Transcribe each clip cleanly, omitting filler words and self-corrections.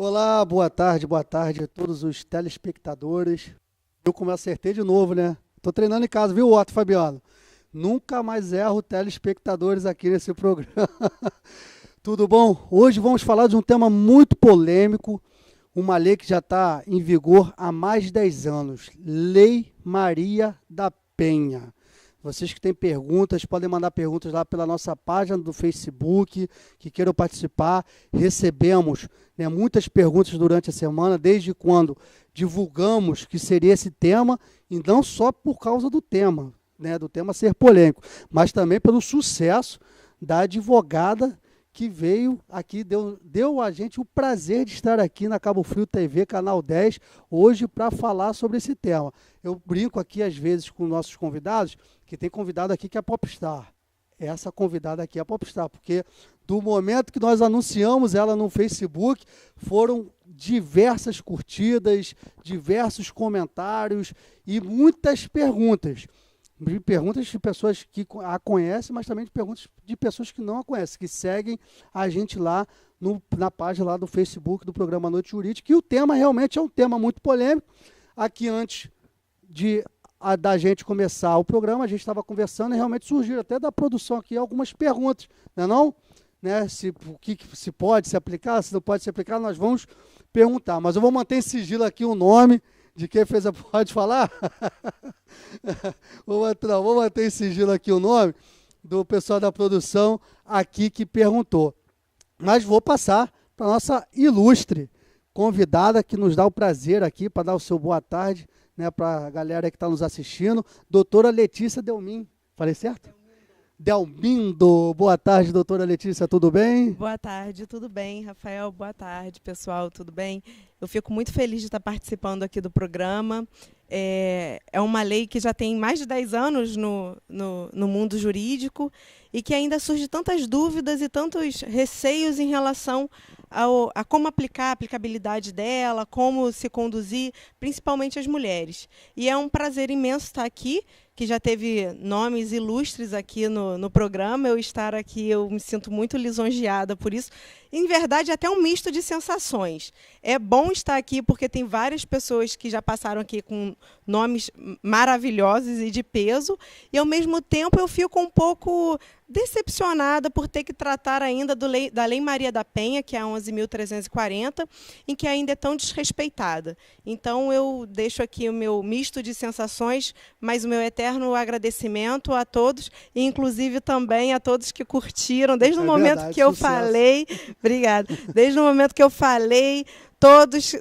Olá, boa tarde a todos os telespectadores. Eu como eu acertei de novo, né? Tô treinando em casa, viu, Otto Fabiano? Nunca mais erro telespectadores aqui nesse programa. Tudo bom? Hoje vamos falar de um tema muito polêmico, uma lei que já está em vigor há mais de 10 anos. Lei Maria da Penha. Vocês que têm perguntas, podem mandar perguntas lá pela nossa página do Facebook, que queiram participar. Recebemos, né, muitas perguntas durante a semana, desde quando divulgamos que seria esse tema, e não só por causa do tema, né, do tema ser polêmico, mas também pelo sucesso da advogada que veio aqui, deu a gente o prazer de estar aqui na Cabo Frio TV, Canal 10, hoje para falar sobre esse tema. Eu brinco aqui às vezes com nossos convidados, que tem convidado aqui que é popstar. Essa convidada aqui é popstar, porque do momento que nós anunciamos ela no Facebook, foram diversas curtidas, diversos comentários e muitas perguntas. Perguntas de pessoas que a conhecem, mas também de perguntas de pessoas que não a conhecem, que seguem a gente lá na página lá do Facebook do programa Noite Jurídica, que o tema realmente é um tema muito polêmico. Aqui antes da gente começar o programa, a gente estava conversando e realmente surgiram até da produção aqui algumas perguntas, não é não? Né? O que se pode se aplicar, se não pode se aplicar, nós vamos perguntar. Mas eu vou manter em sigilo aqui o nome de quem fez a... Pode falar? Vou manter em sigilo aqui o nome do pessoal da produção aqui que perguntou. Mas vou passar para a nossa ilustre convidada, que nos dá o prazer aqui, para dar o seu boa tarde, né, para a galera que está nos assistindo, doutora Letícia Delmin. Falei certo? Delmindo. Boa tarde, doutora Letícia, tudo bem? Boa tarde, tudo bem, Rafael? Boa tarde, pessoal, tudo bem? Eu fico muito feliz de estar participando aqui do programa. É uma lei que já tem mais de 10 anos no mundo jurídico e que ainda surge tantas dúvidas e tantos receios em relação a como aplicar, a aplicabilidade dela, como se conduzir, principalmente as mulheres. E é um prazer imenso estar aqui, que já teve nomes ilustres aqui no programa. Eu estar aqui, eu me sinto muito lisonjeada por isso. Em verdade, até um misto de sensações. É bom estar aqui porque tem várias pessoas que já passaram aqui com nomes maravilhosos e de peso, e ao mesmo tempo eu fico um pouco decepcionada por ter que tratar ainda da Lei Maria da Penha, que é a 11.340, em que ainda é tão desrespeitada. Então eu deixo aqui o meu misto de sensações, mas o meu eterno agradecimento a todos, e inclusive também a todos que curtiram, desde o momento que eu falei. Obrigada. Desde o momento que eu falei, todos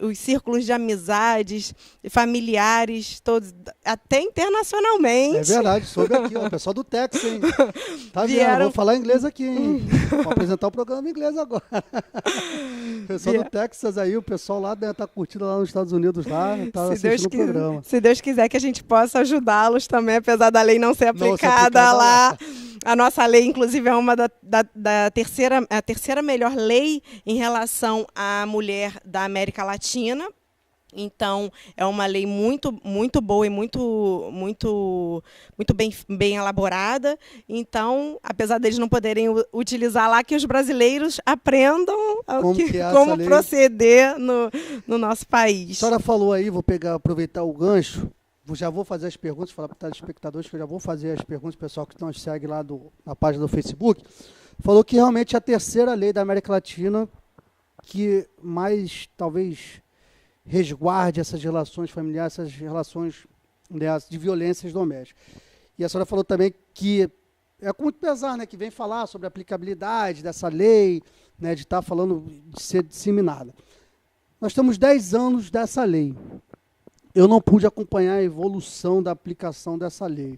os círculos de amizades, familiares, todos, até internacionalmente. É verdade, soube aqui, ó, o pessoal do Texas, hein? Tá Vieram... vendo? Vou falar inglês aqui, hein? Vou apresentar o programa em inglês agora. O pessoal do Texas aí, o pessoal lá deve estar curtindo lá nos Estados Unidos, lá, tá assistindo o programa. Se Deus quiser que a gente possa ajudá-los também, apesar da lei não ser aplicada lá. A nossa lei, inclusive, é uma a terceira melhor lei em relação à mulher da América Latina. Então, é uma lei muito, muito boa e muito bem elaborada. Então, apesar deles não poderem utilizar lá, que os brasileiros aprendam como proceder no nosso país. A senhora falou aí, vou aproveitar o gancho. Já vou fazer as perguntas, falar para os telespectadores que eu já vou fazer as perguntas, pessoal que nos segue lá na página do Facebook. Falou que realmente é a terceira lei da América Latina que mais, talvez, resguarde essas relações familiares, essas relações, né, de violências domésticas. E a senhora falou também que é com muito pesar, né, que vem falar sobre a aplicabilidade dessa lei, né, de estar falando de ser disseminada. Nós temos 10 anos dessa lei. Eu não pude acompanhar a evolução da aplicação dessa lei.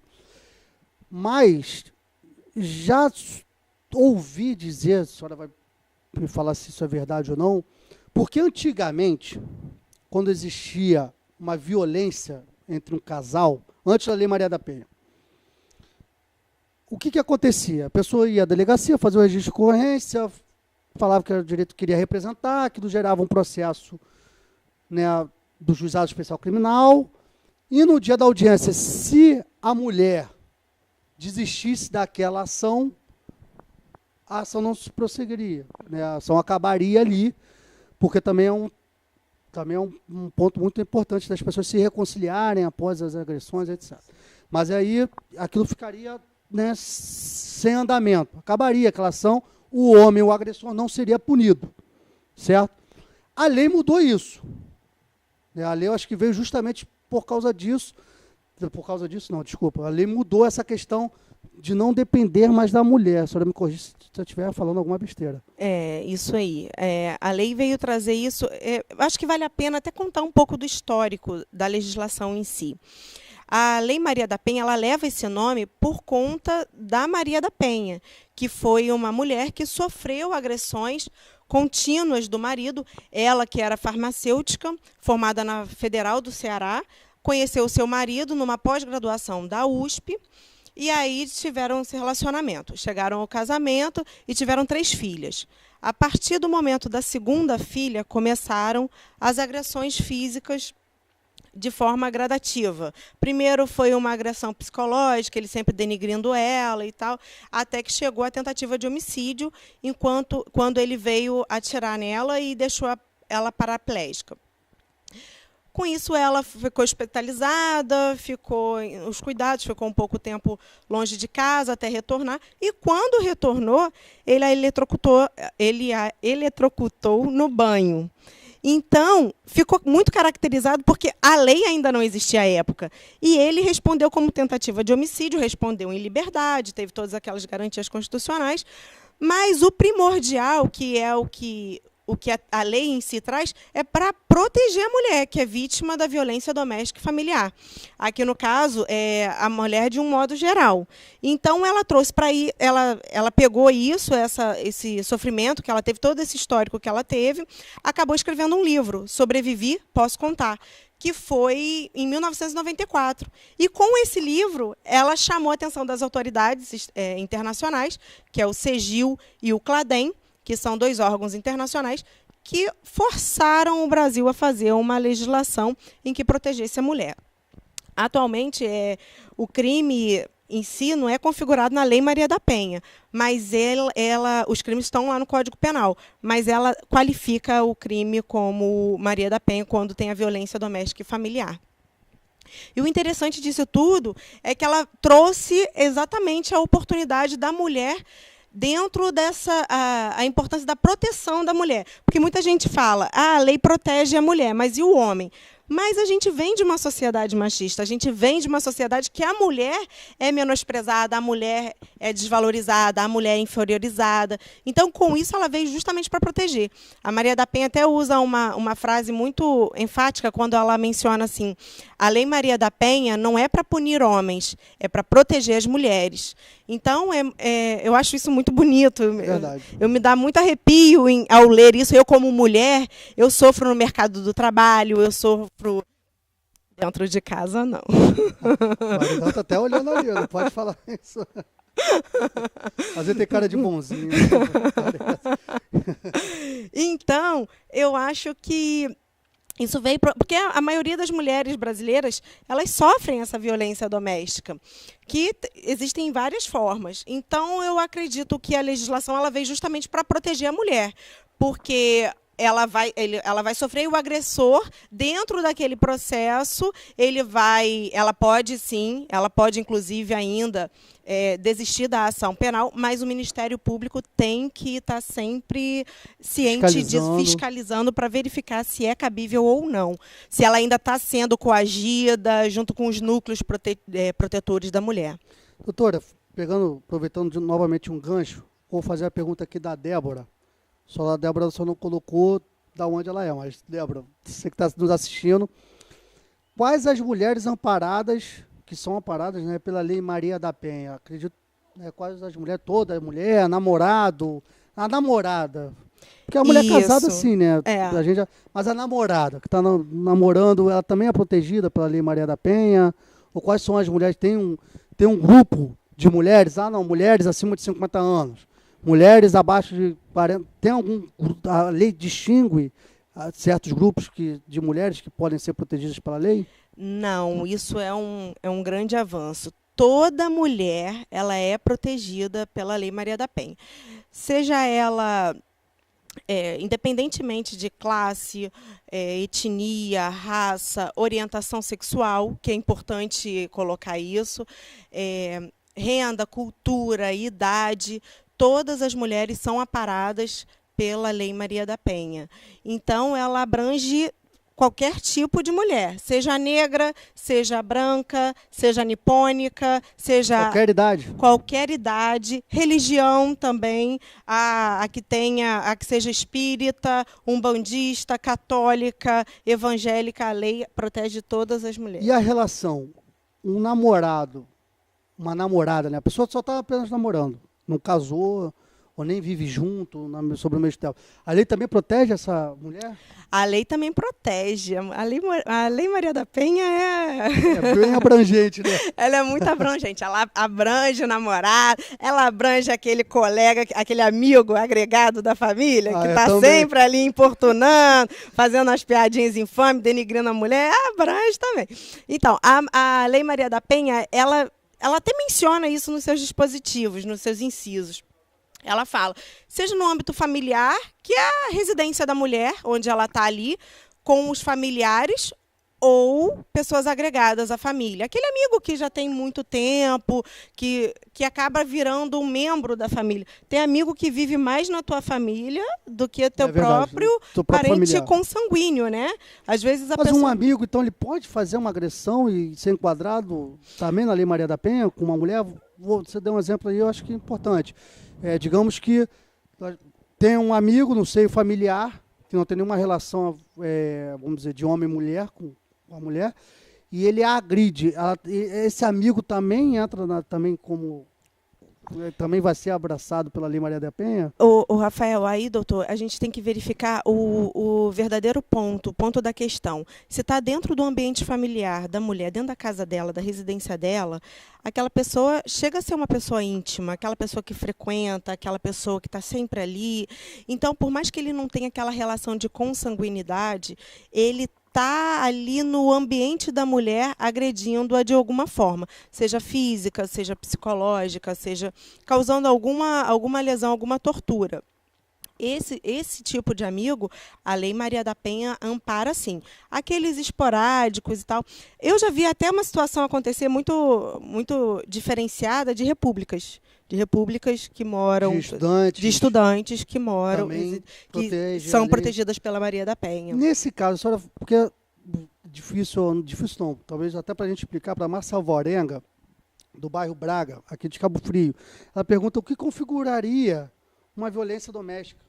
Mas já ouvi dizer, a senhora vai me falar se isso é verdade ou não, porque antigamente, quando existia uma violência entre um casal, antes da Lei Maria da Penha, o que acontecia? A pessoa ia à delegacia, fazia o registro de ocorrência, falava que o direito queria representar, aquilo gerava um processo, né, do Juizado Especial Criminal, e no dia da audiência, se a mulher desistisse daquela ação, a ação não se prosseguiria, né? A ação acabaria ali, porque também é um ponto muito importante das pessoas se reconciliarem após as agressões, etc. Mas aí aquilo ficaria, né, sem andamento. Acabaria aquela ação, o homem, o agressor, não seria punido, certo? A lei mudou isso. A lei, eu acho que veio justamente por causa disso. Não, desculpa. A lei mudou essa questão de não depender mais da mulher. A senhora me corrija se eu estiver falando alguma besteira. Isso aí. A lei veio trazer isso. Acho que vale a pena até contar um pouco do histórico da legislação em si. A Lei Maria da Penha, ela leva esse nome por conta da Maria da Penha, que foi uma mulher que sofreu agressões contínuas do marido. Ela, que era farmacêutica, formada na Federal do Ceará, conheceu o seu marido numa pós-graduação da USP, e aí tiveram esse relacionamento. Chegaram ao casamento e tiveram 3 filhas. A partir do momento da segunda filha, começaram as agressões físicas de forma gradativa. Primeiro foi uma agressão psicológica, ele sempre denigrindo ela e tal, até que chegou a tentativa de homicídio, quando ele veio atirar nela e deixou ela paraplégica. Com isso, ela ficou hospitalizada, os cuidados, ficou um pouco tempo longe de casa até retornar. E quando retornou, ele a eletrocutou no banho. Então, ficou muito caracterizado porque a lei ainda não existia à época. E ele respondeu como tentativa de homicídio, respondeu em liberdade, teve todas aquelas garantias constitucionais. Mas o primordial, que é o que a lei em si traz, é para proteger a mulher, que é vítima da violência doméstica e familiar. Aqui, no caso, é a mulher de um modo geral. Então, ela trouxe para aí, ela pegou isso, esse sofrimento que ela teve, todo esse histórico que ela teve, acabou escrevendo um livro, Sobrevivi, Posso Contar, que foi em 1994. E com esse livro, ela chamou a atenção das autoridades internacionais, que é o CEGIL e o CLADEM, que são 2 órgãos internacionais, que forçaram o Brasil a fazer uma legislação em que protegesse a mulher. Atualmente, o crime em si não é configurado na Lei Maria da Penha, mas os crimes estão lá no Código Penal, mas ela qualifica o crime como Maria da Penha quando tem a violência doméstica e familiar. E o interessante disso tudo é que ela trouxe exatamente a oportunidade da mulher dentro a importância da proteção da mulher. Porque muita gente fala, a lei protege a mulher, mas e o homem? Mas a gente vem de uma sociedade machista, a gente vem de uma sociedade que a mulher é menosprezada, a mulher é desvalorizada, a mulher é inferiorizada. Então, com isso, ela veio justamente para proteger. A Maria da Penha até usa uma frase muito enfática quando ela menciona assim, a Lei Maria da Penha não é para punir homens, é para proteger as mulheres. Então, eu acho isso muito bonito. Verdade. Eu me dá muito arrepio ao ler isso. Eu, como mulher, eu sofro no mercado do trabalho, eu sofro dentro de casa, não. Mas então tá até olhando ali, não pode falar isso. Mas ele tem cara de bonzinho. Então, eu acho que isso veio porque a maioria das mulheres brasileiras, elas sofrem essa violência doméstica, que existem em várias formas. Então, eu acredito que a legislação ela veio justamente para proteger a mulher, porque ela vai sofrer o agressor dentro daquele processo, ela pode inclusive ainda desistir da ação penal, mas o Ministério Público tem que estar sempre ciente fiscalizando para verificar se é cabível ou não, se ela ainda está sendo coagida junto com os núcleos protetores da mulher. Doutora, aproveitando novamente um gancho, vou fazer a pergunta aqui da Débora. Só a Débora só não colocou da onde ela é, mas, Débora, você que está nos assistindo, quais as mulheres que são amparadas, né, pela Lei Maria da Penha? Acredito, quais as mulheres, toda a mulher, namorado, a namorada. Porque a mulher casada, sim, né? Mas a namorada, que está namorando, ela também é protegida pela Lei Maria da Penha? Ou quais são as mulheres? Tem um grupo de mulheres, mulheres acima de 50 anos. Mulheres abaixo de 40, a lei distingue certos grupos de mulheres que podem ser protegidas pela lei? Não, isso é um grande avanço. toda mulher ela é protegida pela Lei Maria da Penha. Seja ela, independentemente de classe, etnia, raça, orientação sexual, que é importante colocar isso, renda, cultura, idade, todas as mulheres são amparadas pela Lei Maria da Penha. Então, ela abrange qualquer tipo de mulher, seja negra, seja branca, seja nipônica, seja qualquer idade, religião também, a que seja espírita, umbandista, católica, evangélica, a lei protege todas as mulheres. E a relação, um namorado, uma namorada, né? A pessoa só está apenas namorando, não casou ou nem vive junto sobre o mesmo tempo. A lei também protege essa mulher? A lei também protege. A lei Maria da Penha é bem abrangente, né? Ela é muito abrangente. Ela abrange o namorado, ela abrange aquele colega, aquele amigo agregado da família, que está sempre ali importunando, fazendo as piadinhas infames, denigrindo a mulher, abrange também. Então, a Lei Maria da Penha, ela até menciona isso nos seus dispositivos, nos seus incisos. Ela fala, seja no âmbito familiar, que é a residência da mulher, onde ela está ali, com os familiares ou pessoas agregadas à família. Aquele amigo que já tem muito tempo, que acaba virando um membro da família. Tem amigo que vive mais na tua família do que teu próprio parente familiar, consanguíneo, né? Às vezes Mas um amigo, então, ele pode fazer uma agressão e ser enquadrado também na Lei Maria da Penha com uma mulher? Você deu um exemplo aí, eu acho que é importante. Digamos que tem um amigo no seio familiar, que não tem nenhuma relação, vamos dizer, de homem e mulher com a mulher, e ele a agride. Esse amigo também entra também como... também vai ser abraçado pela Lei Maria da Penha? O Rafael, aí, doutor, a gente tem que verificar o verdadeiro ponto, o ponto da questão. Se está dentro do ambiente familiar da mulher, dentro da casa dela, da residência dela, aquela pessoa chega a ser uma pessoa íntima, aquela pessoa que frequenta, aquela pessoa que está sempre ali. Então, por mais que ele não tenha aquela relação de consanguinidade, ele está ali no ambiente da mulher agredindo-a de alguma forma, seja física, seja psicológica, seja causando alguma lesão, alguma tortura. Esse tipo de amigo, a Lei Maria da Penha ampara, sim. Aqueles esporádicos e tal. Eu já vi até uma situação acontecer muito, muito diferenciada de repúblicas que moram, de estudantes que moram, que são protegidas pela Maria da Penha. Nesse caso, senhora, porque é difícil não, talvez até para a gente explicar para a Marcia Alvarenga, do bairro Braga, aqui de Cabo Frio, ela pergunta o que configuraria uma violência doméstica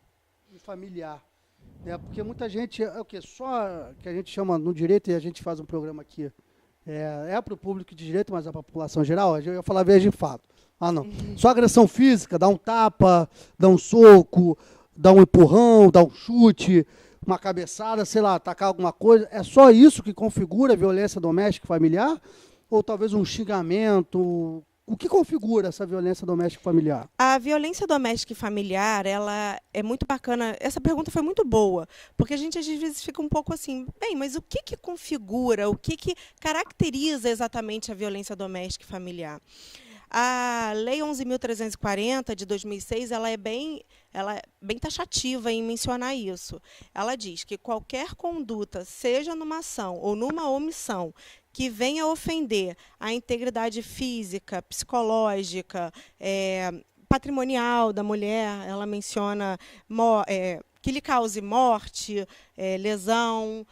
e familiar. Porque muita gente, só que a gente chama no direito, e a gente faz um programa aqui, para o público de direito, mas é para a população geral, eu ia falar vez de fato. Não. Só agressão física, dá um tapa, dá um soco, dá um empurrão, dá um chute, uma cabeçada, sei lá, atacar alguma coisa. É só isso que configura a violência doméstica e familiar? Ou talvez um xingamento? O que configura essa violência doméstica e familiar? A violência doméstica e familiar, ela é muito bacana. Essa pergunta foi muito boa, porque a gente às vezes fica um pouco assim, mas o que configura, o que caracteriza exatamente a violência doméstica e familiar? A Lei 11.340, de 2006, ela é bem taxativa em mencionar isso. Ela diz que qualquer conduta, seja numa ação ou numa omissão, que venha ofender a integridade física, psicológica, patrimonial da mulher, ela menciona que lhe cause morte, lesão,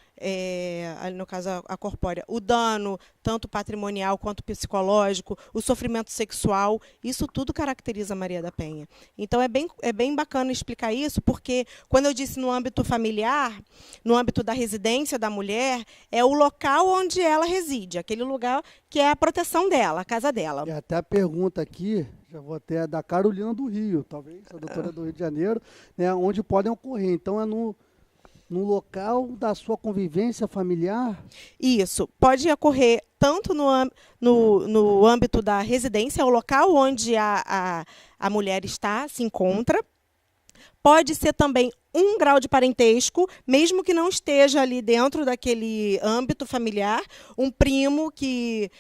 no caso a corpórea, o dano, tanto patrimonial quanto psicológico, o sofrimento sexual, isso tudo caracteriza a Maria da Penha. Então, é bem bacana explicar isso, porque quando eu disse no âmbito familiar, no âmbito da residência da mulher, é o local onde ela reside, aquele lugar que é a proteção dela, a casa dela. E até a pergunta aqui, já vou até da Carolina do Rio, talvez, a doutora do Rio de Janeiro, né, onde podem ocorrer. Então, é no local da sua convivência familiar? Isso. Pode ocorrer tanto no âmbito da residência, o local onde a mulher se encontra. Pode ser também um grau de parentesco, mesmo que não esteja ali dentro daquele âmbito familiar, um primo que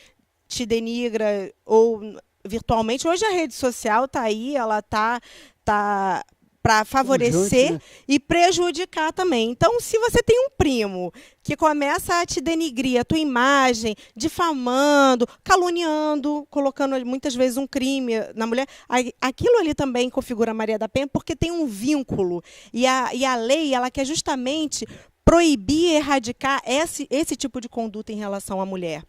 te denigra ou virtualmente. Hoje a rede social está aí, ela tá para favorecer, né, e prejudicar também. Então, se você tem um primo que começa a te denigrir a tua imagem, difamando, caluniando, colocando muitas vezes um crime na mulher, aquilo ali também configura a Maria da Penha, porque tem um vínculo. E a lei, ela quer justamente proibir e erradicar esse tipo de conduta em relação à mulher.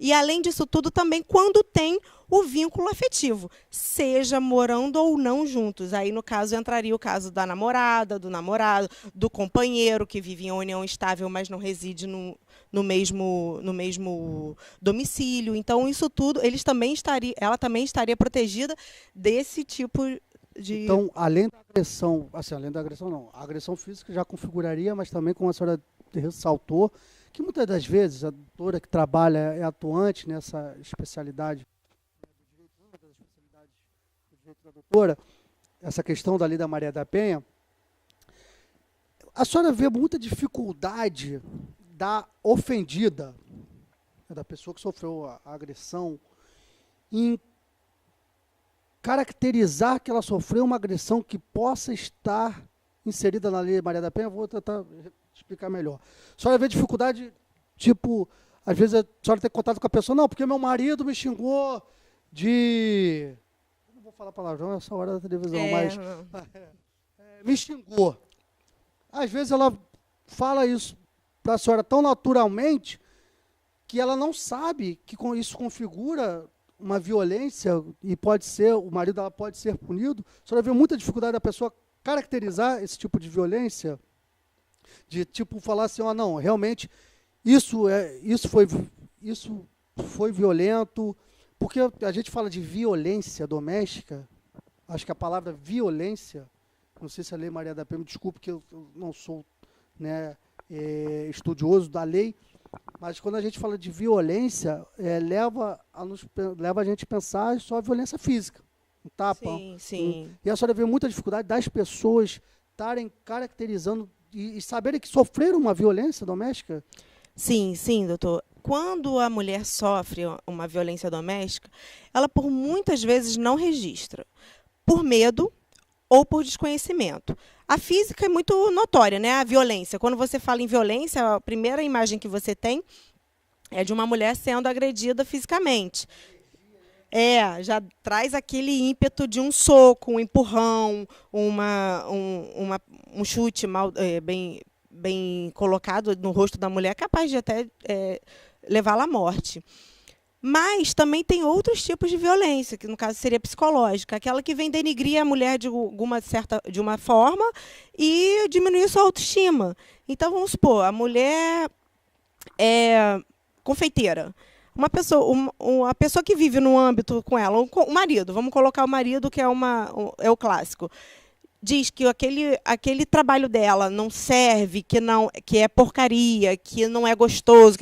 E, além disso tudo, também quando tem o vínculo afetivo, seja morando ou não juntos. Aí, no caso, entraria o caso da namorada, do namorado, do companheiro que vive em união estável, mas não reside no mesmo domicílio. Então, isso tudo, ela também estaria protegida desse tipo de... Então, além da agressão, não, a agressão física já configuraria, mas também, como a senhora ressaltou, que muitas das vezes a doutora que trabalha é atuante nessa especialidade da doutora, essa questão da lei da Maria da Penha, a senhora vê muita dificuldade da ofendida, da pessoa que sofreu a agressão, em caracterizar que ela sofreu uma agressão que possa estar inserida na lei da Maria da Penha. Vou tentar explicar melhor. A senhora vê dificuldade, tipo, às vezes a senhora tem contato com a pessoa, não, porque meu marido me xingou de... Vou falar palavrão nessa hora da televisão, mas me xingou. Às vezes ela fala isso para a senhora tão naturalmente que ela não sabe que isso configura uma violência e o marido dela pode ser punido. A senhora vê muita dificuldade da pessoa caracterizar esse tipo de violência, de tipo falar assim, não, realmente isso foi violento. Porque a gente fala de violência doméstica, acho que a palavra violência, não sei se a lei Maria da Penha, me desculpe que eu não sou, né, estudioso da lei, mas quando a gente fala de violência, leva a gente a pensar só a violência física, um tapa. Sim. E a senhora vê muita dificuldade das pessoas estarem caracterizando e saberem que sofreram uma violência doméstica? Sim, doutor. Quando a mulher sofre uma violência doméstica, ela por muitas vezes não registra, por medo ou por desconhecimento. A física é muito notória, né? A violência. Quando você fala em violência, a primeira imagem que você tem é de uma mulher sendo agredida fisicamente. Já traz aquele ímpeto de um soco, um empurrão, um chute bem colocado no rosto da mulher, capaz de até levá-la à morte. Mas também tem outros tipos de violência, que no caso seria psicológica, aquela que vem denigrir a mulher de uma forma e diminuir sua autoestima. Então, vamos supor, a mulher é confeiteira. A pessoa que vive no âmbito com ela, o marido, vamos colocar o marido, que é o clássico, diz que aquele trabalho dela não serve, que é porcaria, que não é gostoso.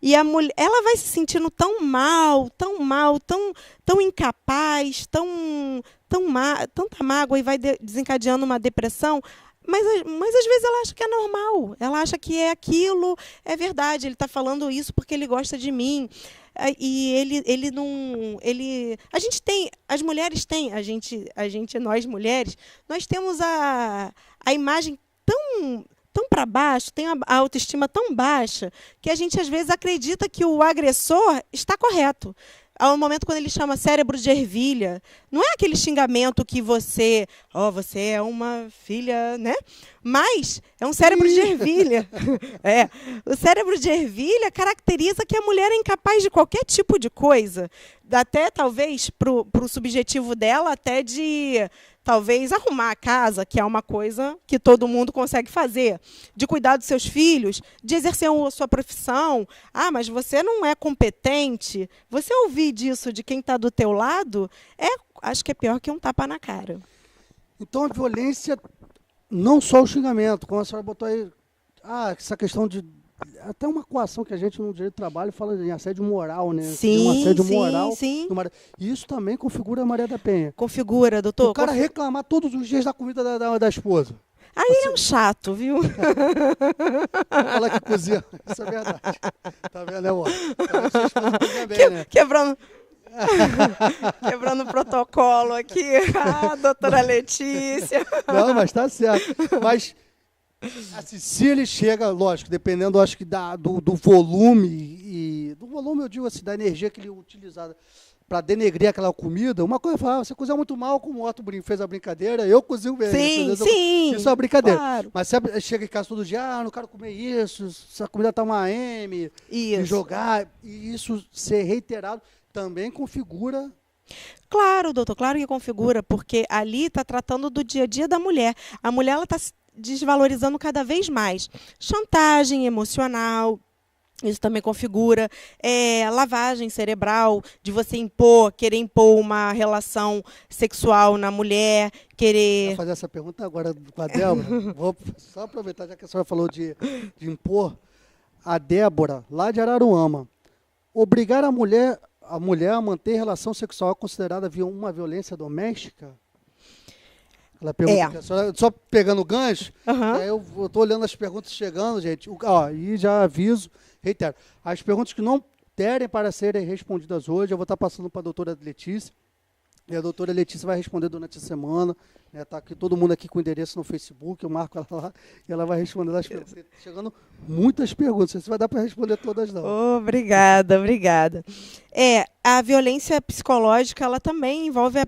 E a mulher, ela vai se sentindo tão mal, tão incapaz, tanta mágoa, e vai desencadeando uma depressão. Mas às vezes ela acha que é normal, ela acha que é aquilo, é verdade, ele está falando isso porque ele gosta de mim. E ele não... A gente tem, as mulheres têm, nós mulheres, nós temos a imagem tão para baixo, tem a autoestima tão baixa, que a gente às vezes acredita que o agressor está correto. Ao momento quando ele chama cérebro de ervilha, não é aquele xingamento que você é uma filha, né? Mas é um cérebro de ervilha. O cérebro de ervilha caracteriza que a mulher é incapaz de qualquer tipo de coisa, até talvez para o subjetivo dela, até de talvez arrumar a casa, que é uma coisa que todo mundo consegue fazer, de cuidar dos seus filhos, de exercer a sua profissão. Mas você não é competente. Você ouvir disso de quem está do teu lado, acho que é pior que um tapa na cara. Então, a violência, não só o xingamento, como a senhora botou aí, essa questão de... Até uma coação que a gente no direito do trabalho fala em assédio moral, né? Sim, um assédio moral. Sim. Isso também configura a Maria da Penha. Configura, doutor. O cara reclamar todos os dias da comida da esposa. Aí ele é um chato, viu? Fala que cozinha. Isso é verdade. Tá vendo, né, Otto? Tá vendo que sua esposa cozinha bem, né? Quebrando o protocolo aqui. Ah, doutora Letícia. Não, mas tá certo. Mas assim, se ele chega, lógico, dependendo, acho que do volume, e do volume eu digo assim, da energia que ele utilizar para denegrir aquela comida, uma coisa é falar, você cozinha muito mal, como o Otto fez a brincadeira, eu cozinho bem. Sim, sim. Isso é uma brincadeira. Claro. Mas você chega em casa todo dia, não quero comer isso, essa comida tá uma M, e jogar, e isso ser reiterado, também configura. Claro, doutor, claro que configura, porque ali está tratando do dia a dia da mulher. A mulher ela está se desvalorizando cada vez mais. Chantagem emocional, isso também configura. Lavagem cerebral, de você querer impor uma relação sexual na mulher, querer... Vou fazer essa pergunta agora com a Débora. Vou só aproveitar, já que a senhora falou de impor. A Débora, lá de Araruama, obrigar a mulher a manter relação sexual é considerada uma violência doméstica? Ela pergunta, só pegando o gancho, aí eu estou olhando as perguntas chegando, gente, e já aviso, reitero, as perguntas que não derem para serem respondidas hoje, eu vou estar passando para a doutora Letícia, e a doutora Letícia vai responder durante a semana, tá aqui todo mundo aqui com o endereço no Facebook, eu marco ela lá, e ela vai responder as perguntas. Chegando muitas perguntas, não sei se vai dar para responder todas não. Obrigada. A violência psicológica, ela também envolve,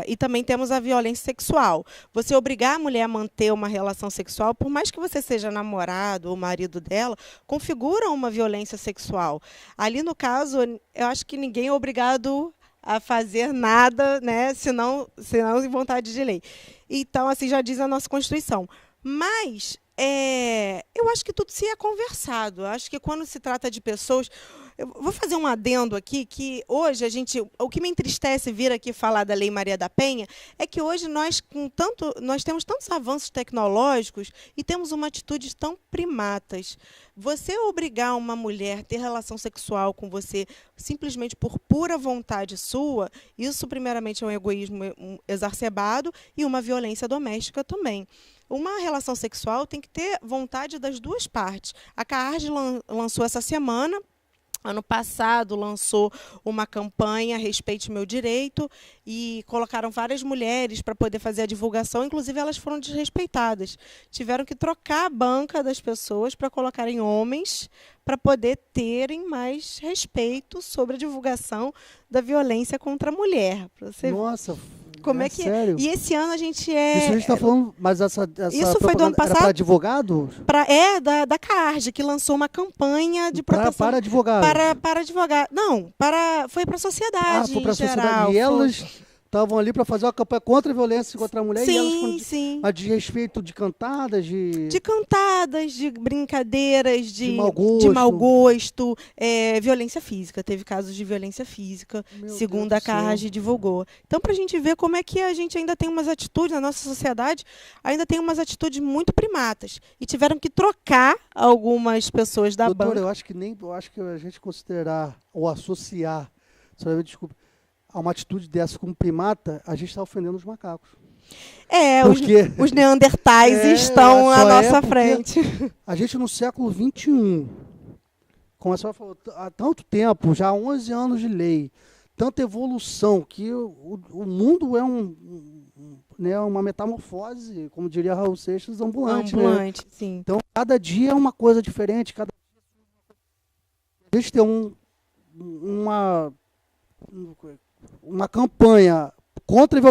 e também temos a violência sexual. Você obrigar a mulher a manter uma relação sexual, por mais que você seja namorado ou marido dela, configura uma violência sexual. Ali, no caso, eu acho que ninguém é obrigado a fazer nada, né, senão em vontade de lei. Então, assim, já diz a nossa Constituição. Mas eu acho que tudo se é conversado. Eu acho que quando se trata de pessoas... Eu vou fazer um adendo aqui, que hoje o que me entristece vir aqui falar da Lei Maria da Penha é que hoje nós temos tantos avanços tecnológicos e temos uma atitude tão primatas. Você obrigar uma mulher a ter relação sexual com você simplesmente por pura vontade sua, isso primeiramente é um egoísmo exacerbado e uma violência doméstica também. Uma relação sexual tem que ter vontade das duas partes. A CAARD lançou essa semana, ano passado, lançou uma campanha Respeite Meu Direito e colocaram várias mulheres para poder fazer a divulgação, inclusive elas foram desrespeitadas. Tiveram que trocar a banca das pessoas para colocarem homens para poder terem mais respeito sobre a divulgação da violência contra a mulher. Nossa, como é que sério? E esse ano a gente Isso a gente está falando, mas isso foi do ano passado? Para advogados? Da CAARD, que lançou uma campanha de proteção. Para advogados? Para advogados. Não, foi para a sociedade. Foi para a sociedade. E elas estavam ali para fazer uma campanha contra a violência contra a mulher. Sim, e elas foram sim. De respeito de cantadas, de cantadas, de brincadeiras, de mau gosto, violência física. Teve casos de violência física, segundo a CAARD divulgou. Então, para a gente ver como é que a gente ainda tem umas atitudes, na nossa sociedade, ainda tem umas atitudes muito primatas. E tiveram que trocar algumas pessoas da banca. Doutora, eu acho que a gente considerar ou associar, desculpa, a uma atitude dessa como primata, a gente está ofendendo os macacos. Os neandertais estão à nossa frente. A gente no século XXI, como a senhora falou, há tanto tempo, já há 11 anos de lei, tanta evolução, que o mundo é uma metamorfose, como diria Raul Seixas, ambulante. Ambulante, né? Sim. Então, cada dia é uma coisa diferente. A gente tem uma campanha contra a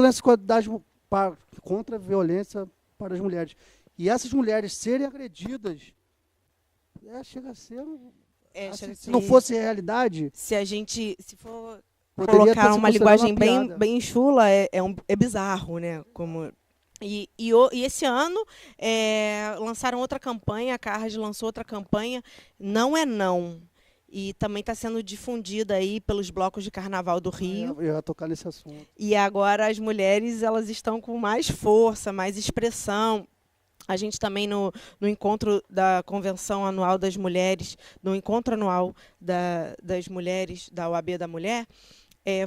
violência para as mulheres. E essas mulheres serem agredidas, chega a ser... se não fosse realidade... Se for colocar uma linguagem bem chula, é bizarro, né? E esse ano lançaram outra campanha, a CAARD lançou outra campanha, Não é Não. E também está sendo difundida aí pelos blocos de carnaval do Rio. Eu ia tocar nesse assunto. E agora as mulheres elas estão com mais força, mais expressão. A gente também no encontro da Convenção Anual das Mulheres, no encontro anual das mulheres da OAB da Mulher,